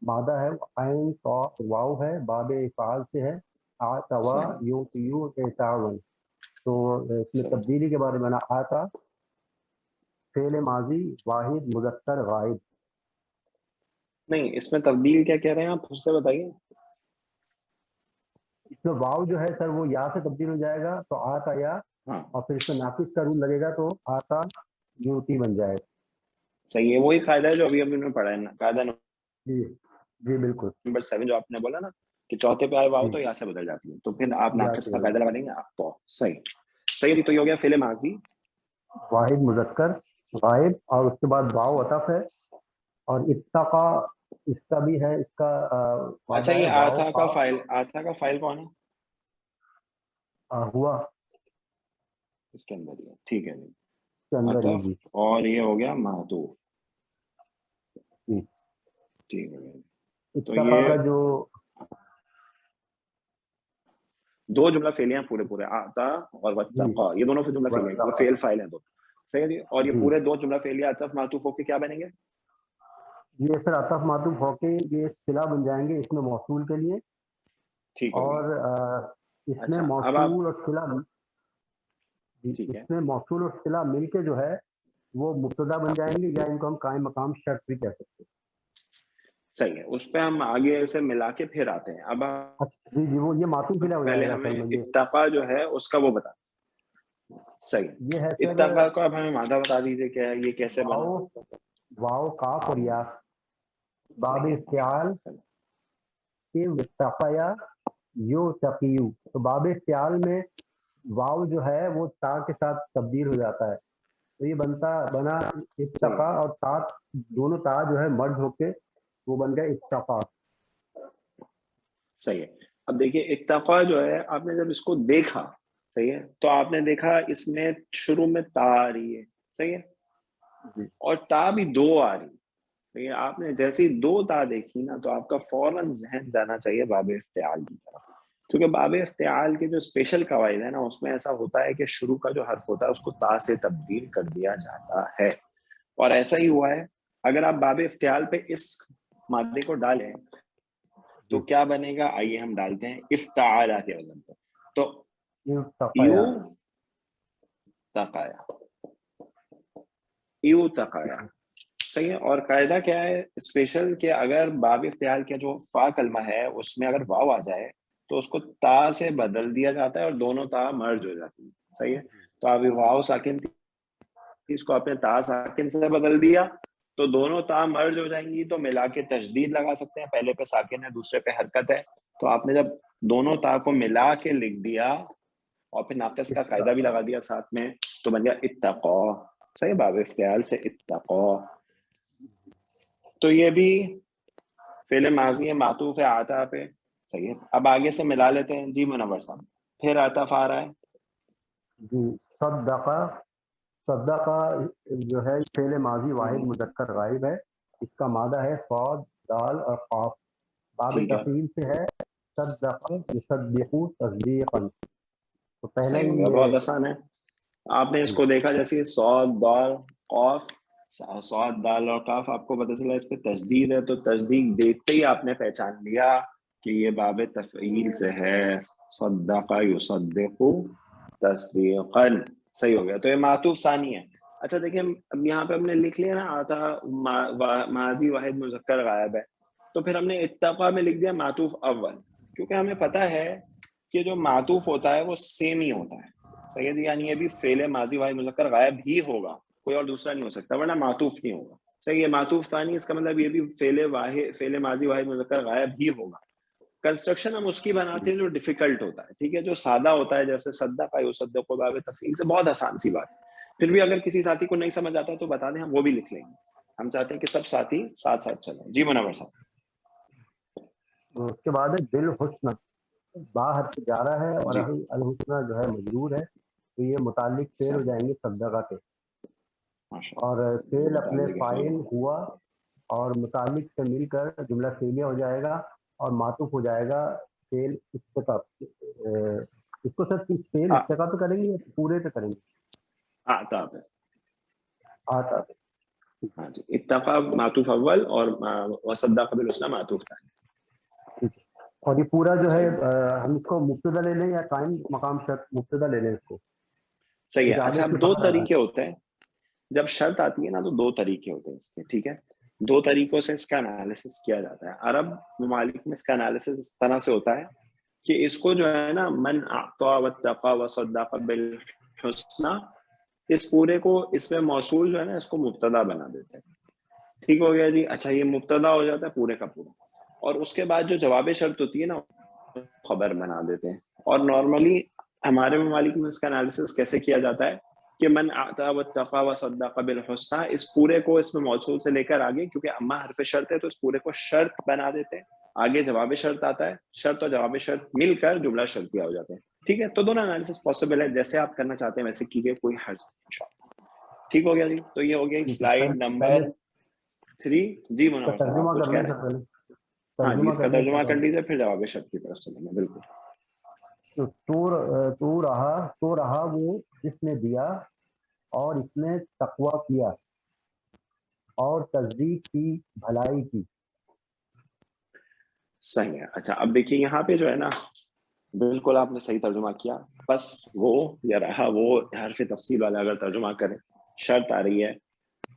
مادہ ہے وہ عین طا واو ہے, باب افعال سے ہے. آتوا یو تعاون. تو اس میں تبدیلی کے بارے میں نا آتا فعل ماضی واحد مذکر غائب. نہیں اس میں تبدیل کیا کہہ رہے ہیں آپ, پھر سے بتائیے. اس میں واو جو ہے سر وہ یا سے تبدیل ہو جائے گا تو آتا یا, اور پھر اس میں ناقص کا رول لگے گا تو آتا یوتی بن جائے گا. صحیح ہے, وہی قاعدہ ہے جو ابھی ہم نے پڑھا ہے نا, قاعدہ جی جی بالکل. نمبر 7 جو آپ نے بولا نا کہ چوتھے پہ آئے واو تو یا سے بدل جاتی ہے, تو پھر آپ ناقص کا قاعدہ لگا دیں گے آپ تو. صحیح صحیح. تو یہ ہو گیا فعل ماضی واحد مذکر غائب, اور اس کے بعد واو عطف ہے, اور اتقا اس کا بھی ہے. اس کا اچھا یہ آتھا کا فائل کون ہے؟ ہوا اس کے اندر ہی. ٹھیک ہے جی, عطف, اور یہ ہو گیا معطوف. ٹھیک ہے, تو یہ جو دو جملہ فعلیاں پورے آتا اور واتقا, یہ دونوں جملہ فعلیاں وہ فعل فاعل ہیں دو. صحیح ہے جی. اور یہ پورے دو جملہ فعلیہ عطف معطوف ہو کے کیا بنیں گے؟ یہ سر عطف معطوف ہو کے یہ صلہ بن جائیں گے اس میں موصول کے لیے. ٹھیک ہے, اور اس میں موصول اور صلہ, اس میں موصول اور صلہ مل کے جو ہے وہ مبتدا بن جائیں گے, یا ان کو ہم قائم مقام شرط بھی کہہ سکتے ہیں. صحیح ہے, اس پہ ہم آگے سے ملا کے پھر آتے ہیں. اب جی جی وہ یہ معطوف صلہ ہو پہلے جائے گا. ہمیں اتقا جو ہے اس کا وہ بتا. صحیح, یہ ہے اتقا کو اب ہمیں مادہ بتا دیجیے کیا ہے, یہ کیسے بنا. واو کاف اور یا باب افتعال کہ اتقیا یو تقیو. تو باب افتعال میں واو جو ہے وہ تا کے ساتھ تبدیل ہو جاتا ہے, تو یہ بنا اتقا, اور تا دونوں تا جو ہے مرج ہو کے وہ بن گیا اتقا. صحیح ہے. اب دیکھیے اتقا جو ہے آپ نے جب اس کو دیکھا صحیح ہے. تو آپ نے دیکھا اس میں شروع میں تا آ رہی ہے, صحیح ہے, اور تا بھی دو آ رہی ہے. صحیح ہے. آپ نے جیسی دو تا دیکھی نا تو آپ کا فوراً ذہن جانا چاہیے باب افتعال کی طرف, کیونکہ باب افتعال کے جو اسپیشل قواعد ہیں نا اس میں ایسا ہوتا ہے کہ شروع کا جو حرف ہوتا ہے اس کو تا سے تبدیل کر دیا جاتا ہے, اور ایسا ہی ہوا ہے. اگر آپ باب افتعال پہ اس مادے کو ڈالیں تو کیا بنے گا, آئیے ہم ڈالتے ہیں افتعالا کے وزن پر. تو یو تقایا, یو تقایا, صحیح ہے. اور قاعدہ کیا ہے اسپیشل, کہ اگر باب افتعال کا جو فا کلمہ ہے اس میں اگر واو آ جائے تو اس کو تا سے بدل دیا جاتا ہے اور دونوں تا مرج ہو جاتی ہیں. صحیح ہے. تو اب واو ساکن تھی, اس کو آپ نے تا ساکن سے بدل دیا تو دونوں تا مرج ہو جائیں گی, تو ملا کے تشدید لگا سکتے ہیں. پہلے پہ ساکن ہے دوسرے پہ حرکت ہے, تو آپ نے جب دونوں تا کو ملا کے لکھ دیا اور پھر ناقص کا قاعدہ بھی لگا دیا ساتھ میں, تو بن گیا اتقا. صحیح, باب افتعال سے اتقا. تو یہ بھی فعل ماضی ہے معطوف ہے آتا پہ. صحیح ہے. اب آگے سے ملا لیتے ہیں. جی منور صاحب, پھر عطف آ رہا ہے. جی صدقہ, صدقہ جو ہے فعل ماضی واحد مذکر غائب ہے, اس کا مادہ ہے صاد دال اور قاف. باب ٹھیک ہے, تفعیل سے ہے صدقہ یصدقو تصدیقا. تو پہلا صحیح ہو ہی گیا, یہ بہت آسان ہے. آپ نے اس کو دیکھا جیسے صاد دال قاف, صاد دال اور قاف, آپ کو پتہ چلا اس پہ تشدید ہے, تو تشدید دیکھتے ہی آپ نے پہچان لیا کہ یہ باب تفعیل سے ہے. صدق یصدق تصدیقا. صحیح ہو گیا. تو یہ معطوف ثانی ہے. اچھا دیکھیں, اب یہاں پہ ہم نے لکھ لیا نا آتا ماضی واحد مذکر غائب ہے, تو پھر ہم نے اتقا میں لکھ دیا معطوف اول, کیونکہ ہمیں پتہ ہے کہ جو معطوف ہوتا ہے وہ سیم ہی ہوتا ہے. صحیح ہے, یعنی یہ بھی فعل ماضی واحد مذکر غائب ہی ہوگا, کوئی اور دوسرا نہیں ہو سکتا, ورنہ معطوف نہیں ہوگا. صحیح ہے. معطوف ثانی اس کا مطلب یہ بھی فعل ماضی واحد مذکر غائب ہی ہوگا. کنسٹرکشن ہم اس کی بناتے ہیں جو ڈیفیکلٹ ہوتا ہے, ٹھیک ہے, جو سادہ ہوتا ہے جیسے صدق یصدق باب تفعیل سے بہت آسان سی بات. پھر بھی اگر کسی ساتھی کو نہیں سمجھ آتا تو بتا دیں, ہم وہ بھی لکھ لیں گے. ہم چاہتے ہیں کہ سب ساتھی ساتھ ساتھ چلیں. جی منور صاحب. اس کے بعد ہے بالحسن, باہر سے جا رہا ہے اور جی الحسنہ جو ہے مجرور ہے, تو یہ متعلق فعل ہو جائیں گے صدقہ کے. اور فعل اپنے فاعل ہوا اور متعلق سے مل کر جملہ فعلیہ ہو جائے گا اور معطوف ہو جائے گا فعل استقاء. اس کو سر فعل استقاء پہ کریں گے یا پورے پہ کریں گے؟ آتا پہ. آتا پہ. ہاں جی, اتقا معطوف اول اور وصدق بالحسنی معطوف ثانی. اور یہ پورا جو ہے ہم اس کو مبتدا لے لیں یا قائم مقام شرط مبتدا لے لیں اس کو؟ صحیح ہے. اچھا, اب دو طریقے ہوتے ہیں جب شرط آتی ہے نا, تو دو طریقے ہوتے ہیں اس کے, ٹھیک ہے. دو طریقوں سے اس کا انالیسس کیا جاتا ہے. عرب ممالک میں اس کا انالیسس اس طرح سے ہوتا ہے کہ اس کو جو ہے نا من اعطى واتقى وصدق بالحسنى, اس پورے کو اس میں موصول جو ہے نا اس کو مبتدا بنا دیتے ہیں. ٹھیک ہو گیا جی. اچھا, یہ مبتدا ہو جاتا ہے پورے کا پورا, اور اس کے بعد جو جواب شرط ہوتی ہے نا خبر بنا دیتے ہیں. اور نارملی ہمارے ممالک میں اس کا انالیسس کیسے کیا جاتا ہے کہ من اعطى واتقى وصدق بالحسنى, اس پورے کو اس میں موصول سے لے کر آگے, کیونکہ اما حرف شرط ہے تو اس پورے کو شرط بنا دیتے ہیں, آگے جواب شرط آتا ہے, شرط اور جواب شرط مل کر جملہ شرطیہ ہو جاتے ہیں. ٹھیک ہے, تو دونوں انالیسس پاسبل ہے, جیسے آپ کرنا چاہتے ہیں ویسے کیجیے, کوئی حرج نہیں. ٹھیک ہو گیا جی. تو یہ ہو گیا سلائیڈ نمبر 3. جی منور صاحب, آپ کچھ کہہ رہے ہیں؟ ہاں جی, اس کا ترجمہ کر لیجیے, پھر جواب شرط کی طرف چلیں گے. بالکل. تو رہا وہ جس نے دیا اور اس نے تقوی کیا اور تصدیق کی بھلائی کی. صحیح ہے. اچھا, اب دیکھیے یہاں پہ جو ہے نا, بالکل آپ نے صحیح ترجمہ کیا, بس وہ یا رہا وہ حرف تفصیل والا اگر ترجمہ کریں, شرط آ رہی ہے.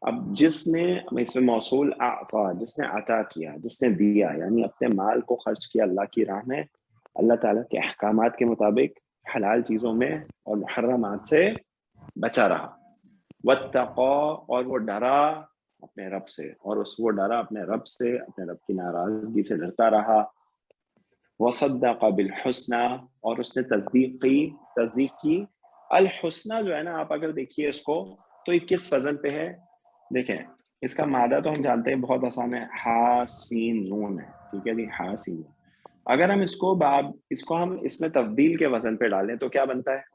اب جس نے اس میں موصول اعطا, جس نے عطا کیا, جس نے دیا, یعنی اپنے مال کو خرچ کیا اللہ کی راہ میں, اللہ تعالیٰ کے احکامات کے مطابق حلال چیزوں میں اور محرمات سے بچا رہا. واتقا, اور وہ ڈرا اپنے رب سے, اور وہ ڈرا اپنے رب سے, اپنے رب کی ناراضگی سے ڈرتا رہا. وصدق بالحسنى, اور اس نے تصدیق کی. الحسنى جو ہے نا, آپ اگر دیکھیے اس کو تو یہ کس وزن پہ ہے؟ دیکھیں, اس کا مادہ تو ہم جانتے ہیں بہت آسان ہے, ہا سین نون ہے. ٹھیک ہے جی, ہا سین. اگر ہم اس کو ہم اس میں تبدیل کے وزن پہ ڈالیں تو کیا بنتا ہے؟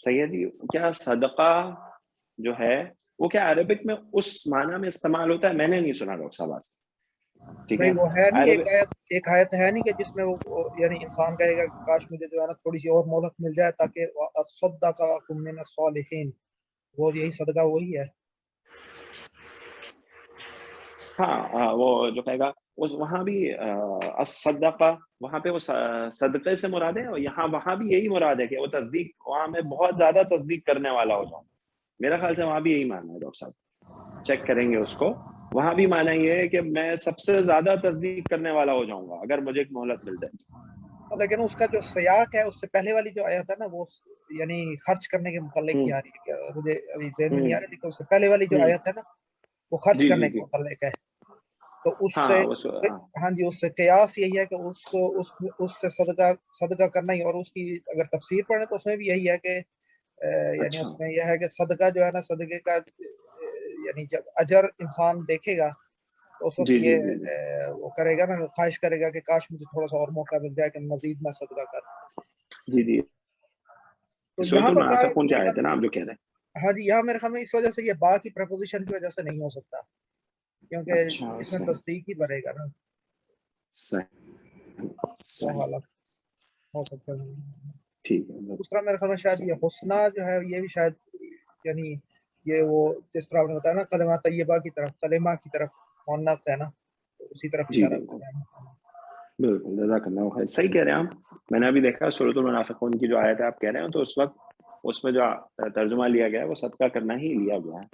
صحیح ہے جی. کیا صدقہ جو ہے وہ کیا عربک میں اس معنی میں استعمال ہوتا ہے؟ میں نے نہیں سنا ڈاکٹر صاحب آج. ٹھیک ہے, نہیں وہ ہے نہیں عرب ایک آیت ہے نہیں کہ جس میں وہ یعنی انسان کہے گا کہ کاش مجھے جو ہے نا تھوڑی سی اور مہلت مل جائے تاکہ صدق من الصالحین, وہ یہی صدقہ وہی ہے. ہاں وہ جو کہے گا وہاں بھی الصدقہ, وہاں پہ وہ صدقے سے مراد ہے, اور وہاں بھی یہی مراد ہے کہ وہ تصدیق, وہاں میں بہت زیادہ تصدیق کرنے والا ہو جاؤں. میرا خیال سے وہاں بھی یہی معنی ہے ڈاکٹر صاحب, چیک کریں گے اس کو. وہاں بھی معنی یہ ہے کہ میں سب سے زیادہ تصدیق کرنے والا ہو جاؤں گا اگر مجھے ایک مہلت مل جائے. لیکن اس کا جو سیاق ہے اس سے پہلے والی جو آیت ہے نا وہ یعنی خرچ کرنے کے متعلق ہی آ رہی ہے. کہ مجھے ابھی ذہن میں نہیں آ رہا, لیکن اس سے پہلے والی جو آیت ہے نا وہ خرچ جی کرنے جی کے جی متعلق ہے. تو اس ہاں سے ہاں جی اس سے قیاس یہی ہے کہ اس سے صدقہ کرنا ہی, اور اس کی اگر تفسیر پڑھیں تو اس میں بھی یہی ہے کہ یعنی اس میں یہ ہے کہ صدقہ جو ہے نا صدقے کا یعنی جب اجر انسان دیکھے گا تو اس وقت جی جی یہ جی وہ کرے گا نا, خواہش کرے گا کہ کاش مجھے تھوڑا سا اور موقع مل جائے کہ مزید میں صدقہ کروں. جی جی تو سورۃ یہاں پر المنافقون کی میرے آیت ہے خیال نا آپ میں جو کہہ رہے ہیں. ہاں جی یہاں میرے خیال میں اس وجہ سے یہ با کی پریپوزیشن کی وجہ سے نہیں ہو سکتا, کیونکہ اچھا اس میں صحیح تصدیق ہی بنے گا نا. صحیح ہو سکتا ہے. ٹھیک ہے. دوسرا میرے خیال میں شاید یہ حسنہ جو ہے یہ بھی شاید یعنی یہ وہ جس طرح آپ نے بتایا نا کلمہ طیبہ کی طرف, کلمہ کی طرف مؤنث ہے نا, تو اسی طرف جی اشارہ بالکل کرتا ہے. بالکل, جزاک اللہ خیر. صحیح کہہ رہے ہیں آپ. میں نے ابھی دیکھا سورۃ المنافقون کی جو آیت ہے آپ کہہ رہے ہیں, تو اس وقت اس میں جو ترجمہ لیا گیا ہے وہ صدقہ کرنا ہی لیا گیا ہے.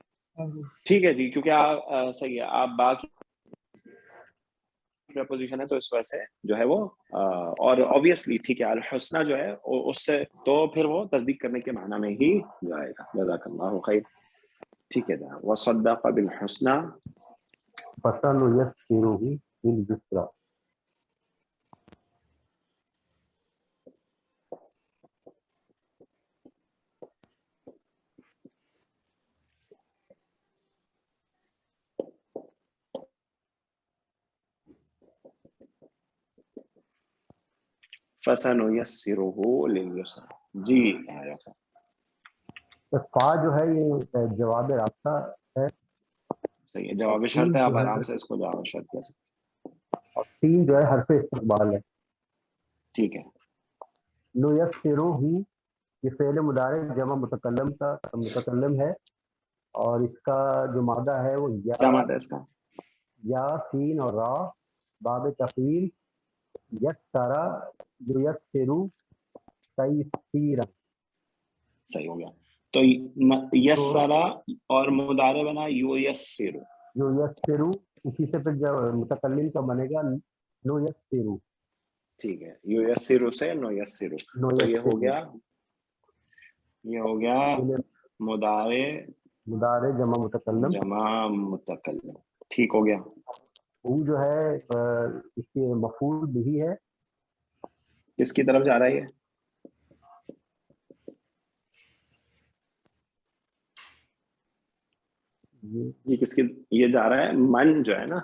ٹھیک ہے جی, کیونکہ آپ صحیح ہے, آپ باقی پریپوزیشن ہے تو اس وجہ سے جو ہے وہ اور obviously ٹھیک ہے الحسنہ جو ہے اس سے تو پھر وہ تصدیق کرنے کے معنی میں ہی جائے گا. جزاک اللہ خیر. ٹھیک ہے جناب. وصدق بالحسنى فسنيسره لليسرى. فسنيسره لليسرى. جی فا جو ہے یہ جواب رابطہ ہے, صحیح ہے, جواب شرط ہے, آپ آرام سے اس کو جواب شرط کہہ سکتے ہیں. اور سین جو ہے حرف استقبال ہے. ٹھیک ہے. نُيَسِّرُهُ یہ فعل مضارع جمع متکلم کا متکلم ہے, اور اس کا جو مادہ ہے وہ کیا مادہ ہے اس کا؟ یا سین اور را باب تفعیل یسرا یسرو تیسیرا. صحیح ہو گیا. تو یسرا اور مضارع بنا یسر. جو یسرو اسی سے پھر جو متکلم کا بنے گا نو یسرو. ٹھیک ہے, یسر سے نو یسر. تو یہ ہو گیا مضارع جمع متکلم. ٹھیک ہو گیا. وہ جو ہے اس کے مفعول بھی ہے. کس کی طرف جا رہا ہے یہ کس کی یہ جا رہا ہے؟ من جو ہے نا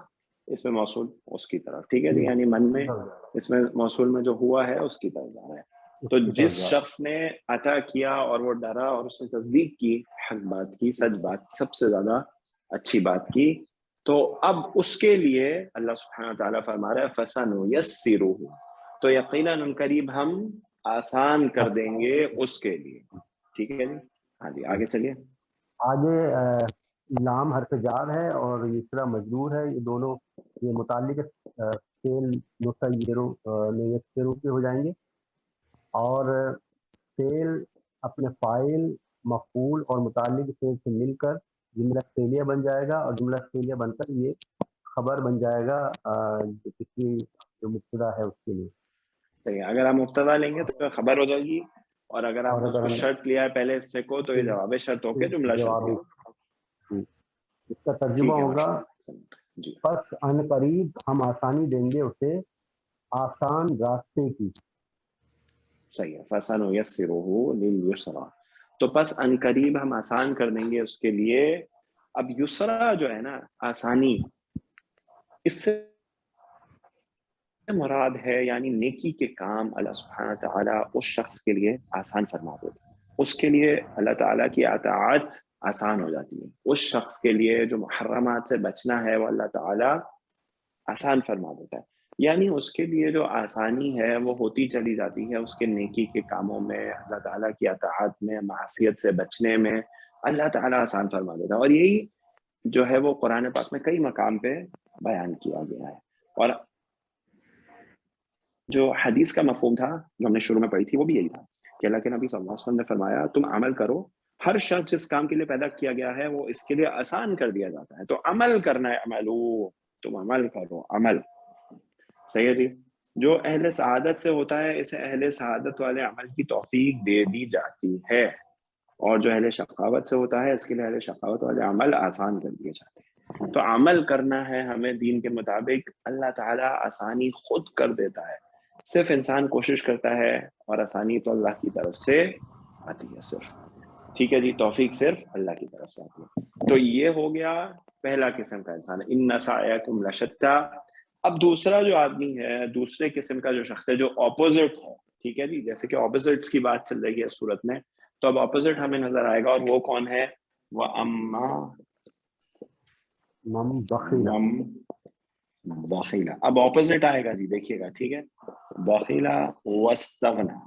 اس میں موصول اس کی طرف. ٹھیک ہے جی, یعنی من میں اس میں موصول میں جو ہوا ہے اس کی طرف جا رہا ہے. تو جس شخص نے عطا کیا اور وہ ڈرا اور اس نے تصدیق کی, حق بات کی, سچ بات, سب سے زیادہ اچھی بات کی, تو اب اس کے لیے اللہ سبحانہ تعالیٰ فرما رہا ہے فَسَنُيَسِّرُهُ, تو یقیناً قریب ہم آسان کر دیں گے اس کے لیے. ٹھیک ہے جی. ہاں جی آگے چلیے. آگے لام حرف جار ہے اور یسرا مجرور ہے, یہ دونوں یہ متعلق فعل نُيَسِّرُ کے ہو جائیں گے, اور فعل اپنے فاعل مفعول اور متعلق فعل سے مل کر جملہ فعلیہ بن جائے گا, اور جملہ فعلیہ بن کر یہ خبر بن جائے گا کسی جو مبتدا ہے اس کے لیے. صحیح. اگر آپ مبتدا لیں گے تو خبر ہو جائے گی, اور اگر آپ نے اس کو شرط لیا ہے پہلے اس سے کو, تو یہ جواب شرط ہو کے جملہ شرط ہے. اس کا ترجمہ ہوگا جی. پس ان قریب ہم آسانی دیں گے اسے آسان راستے کی. صحیح ہے. فَسَنُيَسِّرُهُ لِلْيُسْرَى, تو پس ان قریب ہم آسان کر دیں گے اس کے لیے. اب یسرا جو ہے نا آسانی, اس سے مراد ہے یعنی نیکی کے کام اللہ سبحانہ تعالیٰ اس شخص کے لیے آسان فرما دے. اس کے لیے اللہ تعالیٰ کی اطاعت آسان ہو جاتی ہے. اس شخص کے لیے جو محرمات سے بچنا ہے وہ اللہ تعالیٰ آسان فرما دیتا ہے. یعنی اس کے لیے جو آسانی ہے وہ ہوتی چلی جاتی ہے اس کے نیکی کے کاموں میں, اللہ تعالیٰ کی اطاعت میں, معصیت سے بچنے میں اللہ تعالیٰ آسان فرما دیتا ہے. اور یہی جو ہے وہ قرآن پاک میں کئی مقام پہ بیان کیا گیا ہے. اور جو حدیث کا مفہوم تھا جو ہم نے شروع میں پڑھی تھی وہ بھی یہی تھا کہ اللہ کے نبی صلی اللہ علیہ وسلم نے فرمایا تم عمل کرو, ہر شخص جس کام کے لیے پیدا کیا گیا ہے وہ اس کے لیے آسان کر دیا جاتا ہے, تو عمل کرنا ہے. عملو, تم عمل کرو, عمل. صحیح ہے جی. جو اہل سعادت سے ہوتا ہے اسے اہل سعادت والے عمل کی توفیق دے دی جاتی ہے, اور جو اہل شقاوت سے ہوتا ہے اس کے لیے اہل شقاوت والے عمل آسان کر دیے جاتے ہیں. تو عمل کرنا ہے ہمیں دین کے مطابق, اللہ تعالیٰ آسانی خود کر دیتا ہے, صرف انسان کوشش کرتا ہے, اور آسانی تو اللہ کی طرف سے آتی ہے صرف. ٹھیک ہے جی, توفیق صرف اللہ کی طرف سے آتی ہے. تو یہ ہو گیا پہلا قسم کا انسان, ان سعیکم لشتی. اب دوسرا جو آدمی ہے, دوسرے قسم کا جو شخص ہے جو اپوزٹ ہے, ٹھیک ہے جی, جیسے کہ اپوزٹس کی بات چل رہی ہے اس صورت میں, تو اب اپوزٹ ہمیں نظر آئے گا, اور وہ کون ہے؟ وہ بخیلا. اب اپوزٹ آئے گا جی, دیکھیے گا, ٹھیک ہے. بخیلا واستغنا.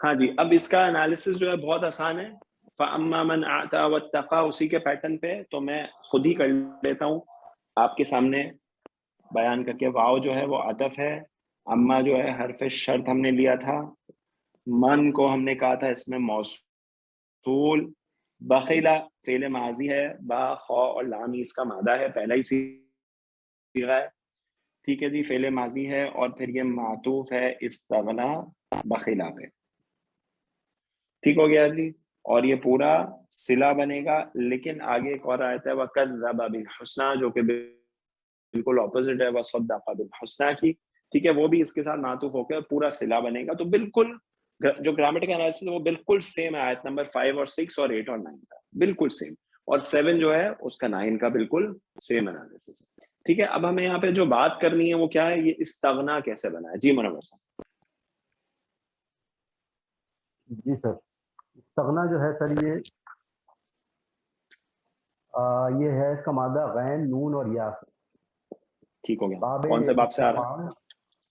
ہاں جی, اب اس کا انالیسس جو ہے بہت آسان ہے. فَأَمَّا مَنْ أَعْطَىٰ وَاتَّقَىٰ, اسی کے پیٹرن پہ تو میں خود ہی کر لیتا ہوں آپ کے سامنے بیان کر کے. واو جو ہے وہ عطف ہے, اما جو ہے حرف شرط ہم نے لیا تھا, من کو ہم نے کہا تھا اس میں موصول, بخیلا فعل ماضی ہے, با خا اور لام اس کا مادہ ہے, پہلا ہی صیغہ ہے, ٹھیک ہے جی, فعل ماضی ہے, اور پھر یہ معطوف ہے استغنا بخیلا پہ. ٹھیک ہو گیا جی. اور یہ پورا صلہ بنے گا, لیکن آگے ایک اور آیت ہے وَكَذَّبَ بِالْحُسْنَىٰ, جو کہ بالکل اپوزٹ ہے وَصَدَّقَ بِالْحُسْنَىٰ کی, ٹھیک ہے. وہ بھی اس کے ساتھ معطوف ہو کے پورا صلہ بنے گا. تو بالکل جو گرامیٹیکل انالیسس ہے وہ بالکل سیم ہے آیت نمبر 5 اور 6 اور 8 اور 9 کا, بالکل سیم. اور 7 جو ہے اس کا 9 کا بالکل سیم انالیسس ہے, ٹھیک ہے. اب ہمیں یہاں پہ جو بات کرنی ہے وہ کیا ہے, یہ استغنا کیسے بنا ہے. جی منور صاحب. جی سر, استغنا جو ہے سر یہ ہے, اس کا مادہ غین, نون اور یا. ٹھیک ہو گیا. کون سے باب سے آ رہا ہے؟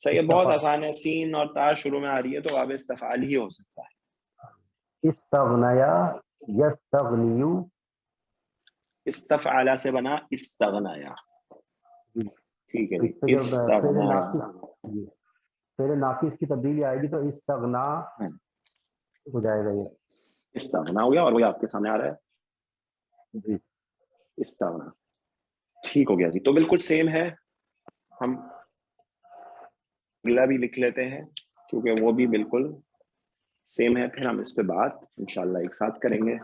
صحیح ہے, بہت آسان ہے, سین اور تا شروع میں آ رہی ہے تو باب استفعال ہی ہو سکتا ہے. استغنیا یستغنیو, استفعال سے بنا استغنایا, ٹھیک ہے جی. استغنایا پہلے ناقص کی تبدیلی آئے گی تو استغنا ہو جائے گا. یہ استغنا ہو گیا, اور وہ آپ کے سامنے آ رہا ہے جی استغنا. ٹھیک ہو گیا جی. تو بالکل سیم ہے. ہم اگلا بھی لکھ لیتے ہیں کیونکہ وہ بھی بالکل سیم ہے, پھر ہم اس پہ بات انشاءاللہ ایک ساتھ کریں گے.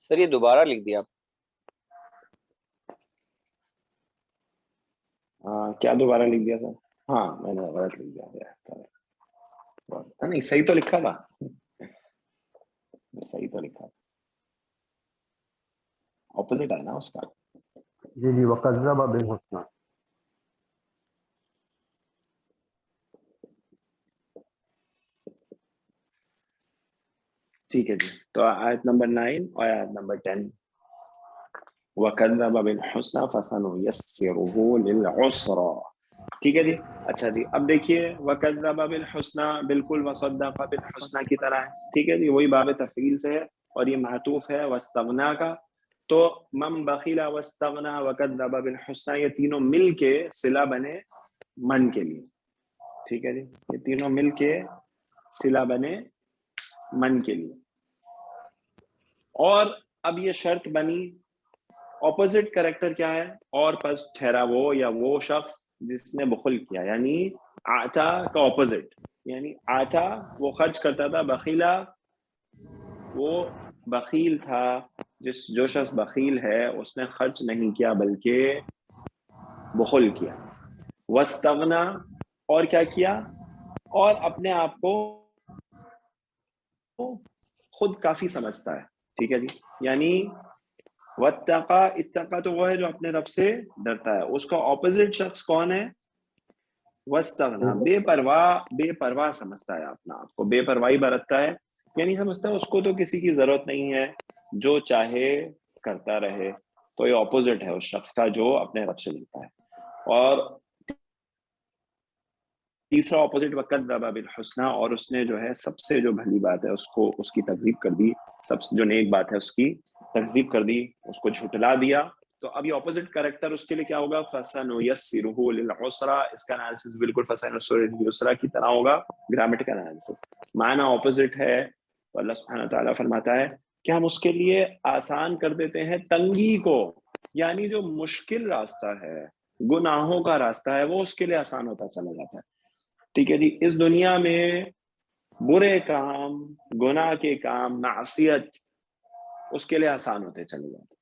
سر یہ دوبارہ لکھ دیا آپ؟ کیا دوبارہ لکھ دیا سر؟ ہاں میں نے غلط لکھ دیا. نہیں صحیح تو لکھا تھا, صحیح تو لکھا تھا, اپوزٹ ہے نا اس کا. جی جی, وَكَذَّبَ بِالْحُسْنَىٰ. ٹھیک ہے جی. تو آیت نمبر 9 اور آیت نمبر 10. وَكَذَّبَ بِالْحُسْنَى فَسَنُيَسِّرُهُ لِلْعُسْرَى. ٹھیک ہے جی. اچھا جی اب دیکھیے وَكَذَّبَ بِالْحُسْنَى بالکل وَصَدَّقَ بِالْحُسْنَى کی طرح ہے. ٹھیک ہے جی. وہی باب تفعیل سے ہے اور یہ معطوف ہے وَاسْتَغْنَىٰ کا. تو من بخیل واستغنى وَكَذَّبَ بِالْحُسْنَى یہ تینوں مل کے صلہ بنے من کے لیے. ٹھیک ہے جی. یہ تینوں مل کے صلہ بنے من کے لیے. اور اب یہ شرط بنی اپوزٹ کریکٹر کیا ہے؟ اور پس ٹھہرا وہ یا وہ شخص جس نے بخل کیا، یعنی آتا کا اپوزٹ. یعنی آتا وہ خرچ کرتا تھا، بخیلا وہ بخیل تھا. جو شخص بخیل ہے اس نے خرچ نہیں کیا بلکہ بخل کیا. واستغنا اور کیا کیا؟ اور اپنے آپ کو خود کافی سمجھتا ہے. ٹھیک ہے جی. یعنی واتقا، اتقا تو وہ ہے جو اپنے رب سے ڈرتا ہے. اس کا اپوزٹ شخص کون ہے؟ واستغنا، بے پرواہ سمجھتا ہے اپنا آپ کو، بے پرواہی برتتا ہے. یعنی سمجھتا ہے اس کو تو کسی کی ضرورت نہیں ہے، جو چاہے کرتا رہے. تو یہ اپوزٹ ہے اس شخص کا جو اپنے رب سے ڈرتا ہے. اور تیسرا اپوزٹ وَكَذَّبَ بِالْحُسْنَى، اور اس نے جو ہے سب سے جو بھلی بات ہے اس کی تکذیب کر دی، سب سے جو نیک بات ہے اس کی تکذیب کر دی، اس کو جھٹلا دیا. تو اب یہ اپوزٹ کریکٹر اس کے لیے کیا ہوگا؟ فَسَنُيَسِّرُهُ لِلْعُسْرَى. اس کا انالیسس بالکل فَسَنُيَسِّرُهُ لِلْيُسْرَى کی طرح ہوگا، گرامیٹیکل انالیسس. معنی اپوزٹ ہے تو اللہ سبحانہ وتعالیٰ فرماتا ہے کہ ہم اس کے لیے آسان کر دیتے ہیں تنگی کو. یعنی جو مشکل راستہ ہے، گناہوں کا راستہ ہے، وہ اس کے لیے آسان ہوتا چلا جاتا ہے. ٹھیک ہے جی. اس دنیا میں برے کام، گناہ کے کام، معصیت اس کے لیے آسان ہوتے چلے جاتے.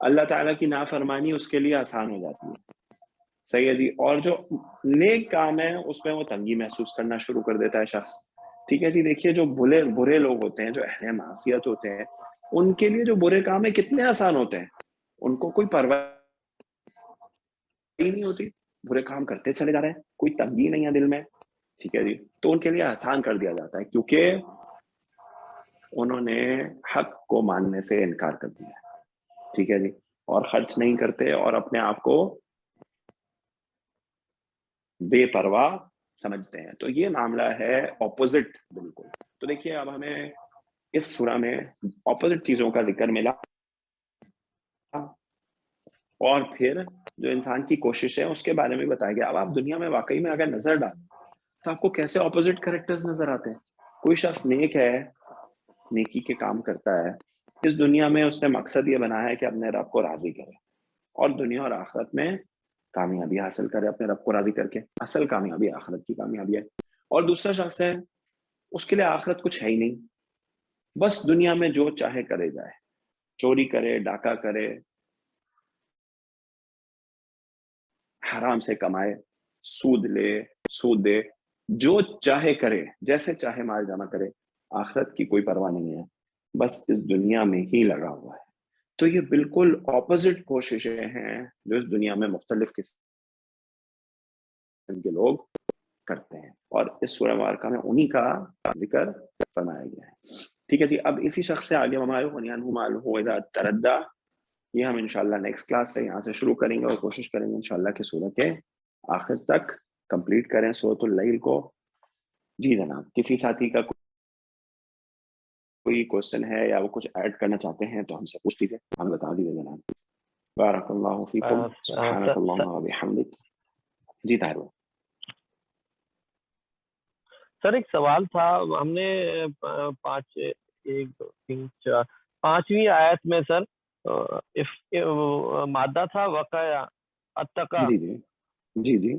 اللہ تعالیٰ کی نافرمانی اس کے لیے آسان ہو جاتی ہے. صحیح ہے جی. اور جو نیک کام ہے اس میں وہ تنگی محسوس کرنا شروع کر دیتا ہے شخص. ٹھیک ہے جی. دیکھیے جو برے لوگ ہوتے ہیں، جو اہل معصیت ہوتے ہیں، ان کے لیے جو برے کام ہیں کتنے آسان ہوتے ہیں. ان کو کوئی پرواہ نہیں ہوتی، برے کام کرتے چلے جا رہے ہیں، کوئی تنگی نہیں ہے دل میں. ٹھیک ہے جی. تو ان کے لیے آسان کر دیا جاتا ہے کیونکہ انہوں نے حق کو ماننے سے انکار کر دیا. ٹھیک ہے جی. اور خرچ نہیں کرتے اور اپنے آپ کو بے پرواہ سمجھتے ہیں. تو یہ معاملہ ہے اپوزٹ بالکل. تو دیکھیے اب ہمیں اس سورہ میں اپوزٹ چیزوں کا ذکر ملا، اور پھر جو انسان کی کوشش ہے اس کے بارے میں بتایا گیا. اب آپ دنیا میں واقعی میں اگر نظر ڈالیں تو آپ کو کیسے اپوزٹ کریکٹرز نظر آتے ہیں. کوئی شخص نیک ہے، نیکی کے کام کرتا ہے، اس دنیا میں اس نے مقصد یہ بنایا ہے کہ اپنے رب کو راضی کرے اور دنیا اور آخرت میں کامیابی حاصل کرے اپنے رب کو راضی کر کے. اصل کامیابی آخرت کی کامیابی ہے. اور دوسرا شخص ہے اس کے لیے آخرت کچھ ہے ہی نہیں، بس دنیا میں جو چاہے کرے جائے، چوری کرے، ڈاکہ کرے، حرام سے کمائے، سود لے، سود دے، جو چاہے کرے، جیسے چاہے مال جمع کرے. آخرت کی کوئی پرواہ نہیں ہے، بس اس دنیا میں ہی لگا ہوا ہے. تو یہ بالکل اپوزٹ کوششیں ہیں جو اس دنیا میں مختلف قسم کے لوگ کرتے ہیں، اور اس سورہ مبارکہ میں انہی کا ذکر فرمایا گیا ہے. ٹھیک ہے جی. اب اسی شخص سے آگے تردہ، یہ ہم انشاءاللہ نیکسٹ کلاس سے یہاں سے شروع کریں گے اور کوشش کریں گے انشاءاللہ کہ سورہ کے آخر تک کمپلیٹ کریں سورۃ اللیل کو. جی جناب، کسی ساتھی کا کوئی کوشچن ہے یا وہ کچھ ایڈ کرنا چاہتے ہیں تو ہم سے پوچھ لیجیے، ہم بتا دیجیے جناب. بارک اللہ فیکم، سبحانک اللہم و بحمدک. جی طاہر بھائی. سر ایک سوال تھا، ہم نے 5ویں آیت میں سر مادہ تھا وقع اتقا. جی جی جی جی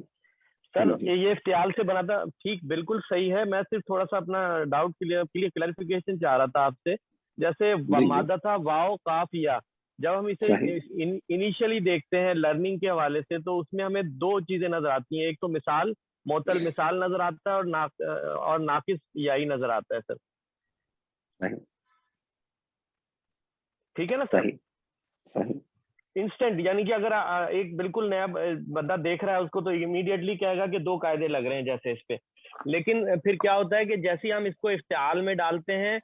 سر یہ افتعال سے بنا تھا، ٹھیک بالکل صحیح ہے. میں صرف تھوڑا سا اپنا ڈاؤٹ کلیئرفیکیشن چاہ رہا تھا آپ سے. جیسے مادہ تھا واو قاف یا، جب ہم اسے انیشلی دیکھتے ہیں لرننگ کے حوالے سے تو اس میں ہمیں دو چیزیں نظر آتی ہیں. ایک تو مثال، معطل مثال نظر آتا ہے، اور ناقص یائی نظر آتا ہے سر. ٹھیک ہے نا سر؟ صحیح. انسٹنٹ، یعنی کہ اگر ایک بالکل نیا بندہ دیکھ رہا ہے اس کو تو امیڈیٹلی کہے گا کہ دو قاعدے لگ رہے ہیں جیسے اس پہ. لیکن پھر کیا ہوتا ہے کہ جیسے ہم اس کو افتعال میں ڈالتے ہیں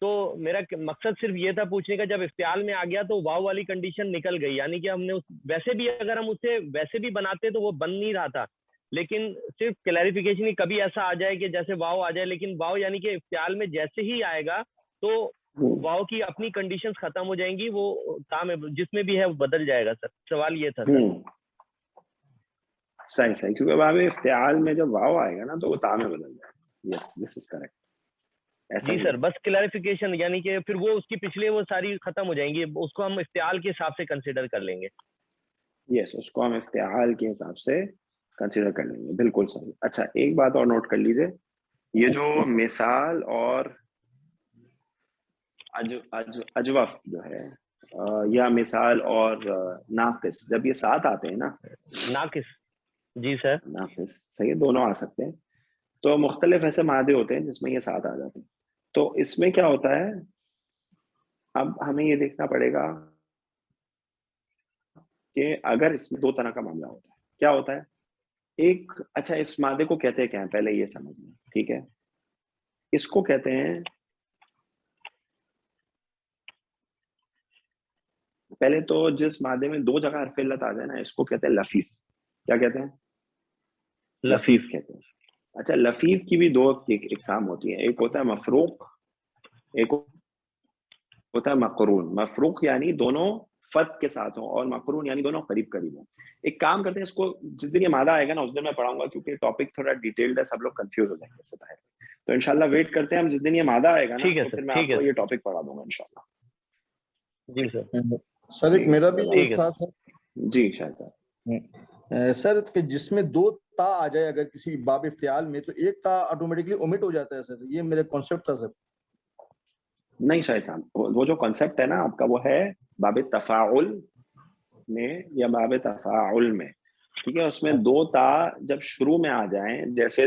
تو میرا مقصد صرف یہ تھا پوچھنے کا، جب افتعال میں آ گیا تو واو والی کنڈیشن نکل گئی، یعنی کہ ہم نے ویسے بھی اگر ہم اسے ویسے بھی بناتے تو وہ بن نہیں رہا تھا، لیکن صرف کلیریفیکیشن ہی کبھی ایسا آ جائے کہ جیسے واو آ جائے، لیکن واو یعنی کہ افتعال میں جیسے ہی آئے گا تو واو کی اپنی کنڈیشنز ختم ہو جائیں گی، وہ کام جس میں بھی ہے وہ بدل جائے گا. سر سوال یہ تھا سر. صحیح کیونکہ باب افتعال میں جب واو آئے گا نا تو وہ تا میں بدل جائے گا. یس دس از کریکٹ. جی سر، بس کلیریفیکیشن یعنی کہ پھر وہ اس کی پچھلے وہ ساری ختم ہو جائیں گی، اس کو ہم افتعال کے حساب سے کنسیڈر کر لیں گے. یس اس کو ہم افتعال کے حساب سے کنسیڈر کر لیں گے. بالکل صحیح. اچھا ایک بات اور نوٹ کر لیجئے، یہ جو مثال اور اجوف جو ہے یا مثال اور ناقص، جب یہ ساتھ آتے ہیں نا، ناقص جی سر، ناقص صحیح، دونوں آ سکتے ہیں، تو مختلف ایسے مادے ہوتے ہیں جس میں یہ ساتھ آ جاتے ہیں. تو اس میں کیا ہوتا ہے، اب ہمیں یہ دیکھنا پڑے گا کہ اگر اس میں دو طرح کا معاملہ ہوتا ہے، کیا ہوتا ہے ایک، اچھا اس مادے کو کہتے ہیں کیا ہے پہلے یہ سمجھ لیں. ٹھیک ہے، اس کو کہتے ہیں، پہلے تو جس مادے میں دو جگہ حرف علت آ جائے نا اس کو کہتے ہیں لفیف. کیا کہتے ہیں؟ لفیف کہتے ہیں. اچھا لفیف کی بھی دو اقسام ہوتی ہیں، ایک ہوتا ہے مفروق، ایک ہوتا ہے مقرون. مفروق یعنی دونوں فت کے ساتھ ہوں، اور مقرون یعنی دونوں قریب قریب ہوں. ایک کام کرتے ہیں، اس کو جس دن یہ مادہ آئے گا نا اس دن میں پڑھاؤں گا، کیونکہ ٹاپک تھوڑا ڈیٹیلڈ ہے، سب لوگ کنفیوز ہو جائیں گے اس سے باہر. تو انشاءاللہ ویٹ کرتے ہیں، ہم جس دن یہ مادہ آئے گا نا تو پھر میں آپ کو یہ ٹاپک پڑھا دوں گا انشاءاللہ. جی سر. سر ایک میرا بھی ٹھیک ہے تھا سر. جی شاید سر کہ جس میں دو تا آ جائے اگر کسی باب افتعال میں تو ایک تا آٹومیٹکلی اومٹ ہو جاتا ہے سر، یہ میرا کانسیپٹ تھا سر. نہیں شاید صاحب، وہ جو کانسیپٹ ہے نا آپ کا وہ ہے باب تفاعل میں یا باب تفاعل میں. ٹھیک ہے، اس میں دو تا جب شروع میں آ جائیں، جیسے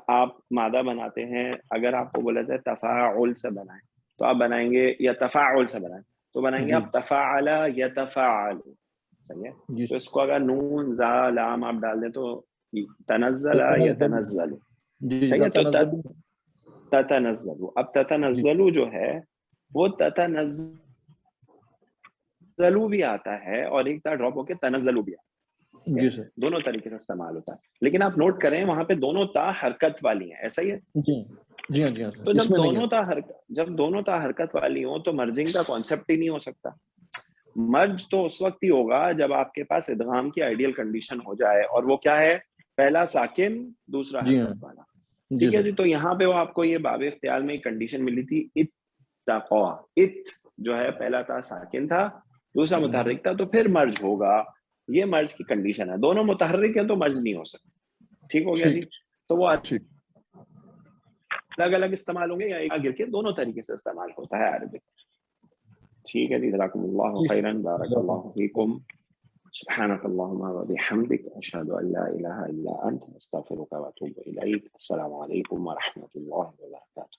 آپ مادہ بناتے ہیں، اگر آپ کو بولا جائے تفاعل سے بنائیں تو آپ بنائیں گے، یا تفاعل سے بنائیں تو بنائیں گے آپ تفاعل یتفاعل. صحیح ہے، تو اس کو اگر نون زا لام آپ ڈال دیں تو تنزل یتنزل. صحیح ہے، تو تتنزل. اب تتنزل جو ہے وہ تتنزل بھی آتا ہے اور ایک طرح ڈراپ ہو کے تنزل بھی آتا ہے. جی سر، دونوں طریقے سے استعمال ہوتا ہے، لیکن آپ نوٹ کریں وہاں پہ دونوں تا حرکت والی ہیں. ایسا ہی ہے. جی ہاں جی ہاں. تو جب دونوں تا حرکت والی ہوں تو مرجنگ کا کانسیپٹ ہی نہیں ہو سکتا. مرج تو اس وقت ہی ہوگا جب آپ کے پاس ادغام کی آئیڈیل کنڈیشن ہو جائے، اور وہ کیا ہے، پہلا ساکن دوسرا حرکت والا. ٹھیک ہے جی. تو یہاں پہ وہ آپ کو یہ باب افتعال میں کنڈیشن ملی تھی، اتقوا. ات جو ہے پہلا تا ساکن تھا، دوسرا متحرک تھا، تو پھر مرج ہوگا. یہ مرج کی کنڈیشن ہے، دونوں متحرک ہیں تو مرج نہیں ہو سکتا. ٹھیک ہو گیا جی. تو وہ الگ الگ استعمال ہوں گے یا ایک گر کے دونوں طریقے سے استعمال ہوتا ہے عربک. ٹھیک ہے جی. جزاکم اللہ خیرا، بارک اللہ فیکم. سبحانک اللہم و بحمدک، اشہد ان لا الہ الا انت، استغفرک و اتوب الیک. السلام علیکم و رحمۃ اللہ وبرکاتہ.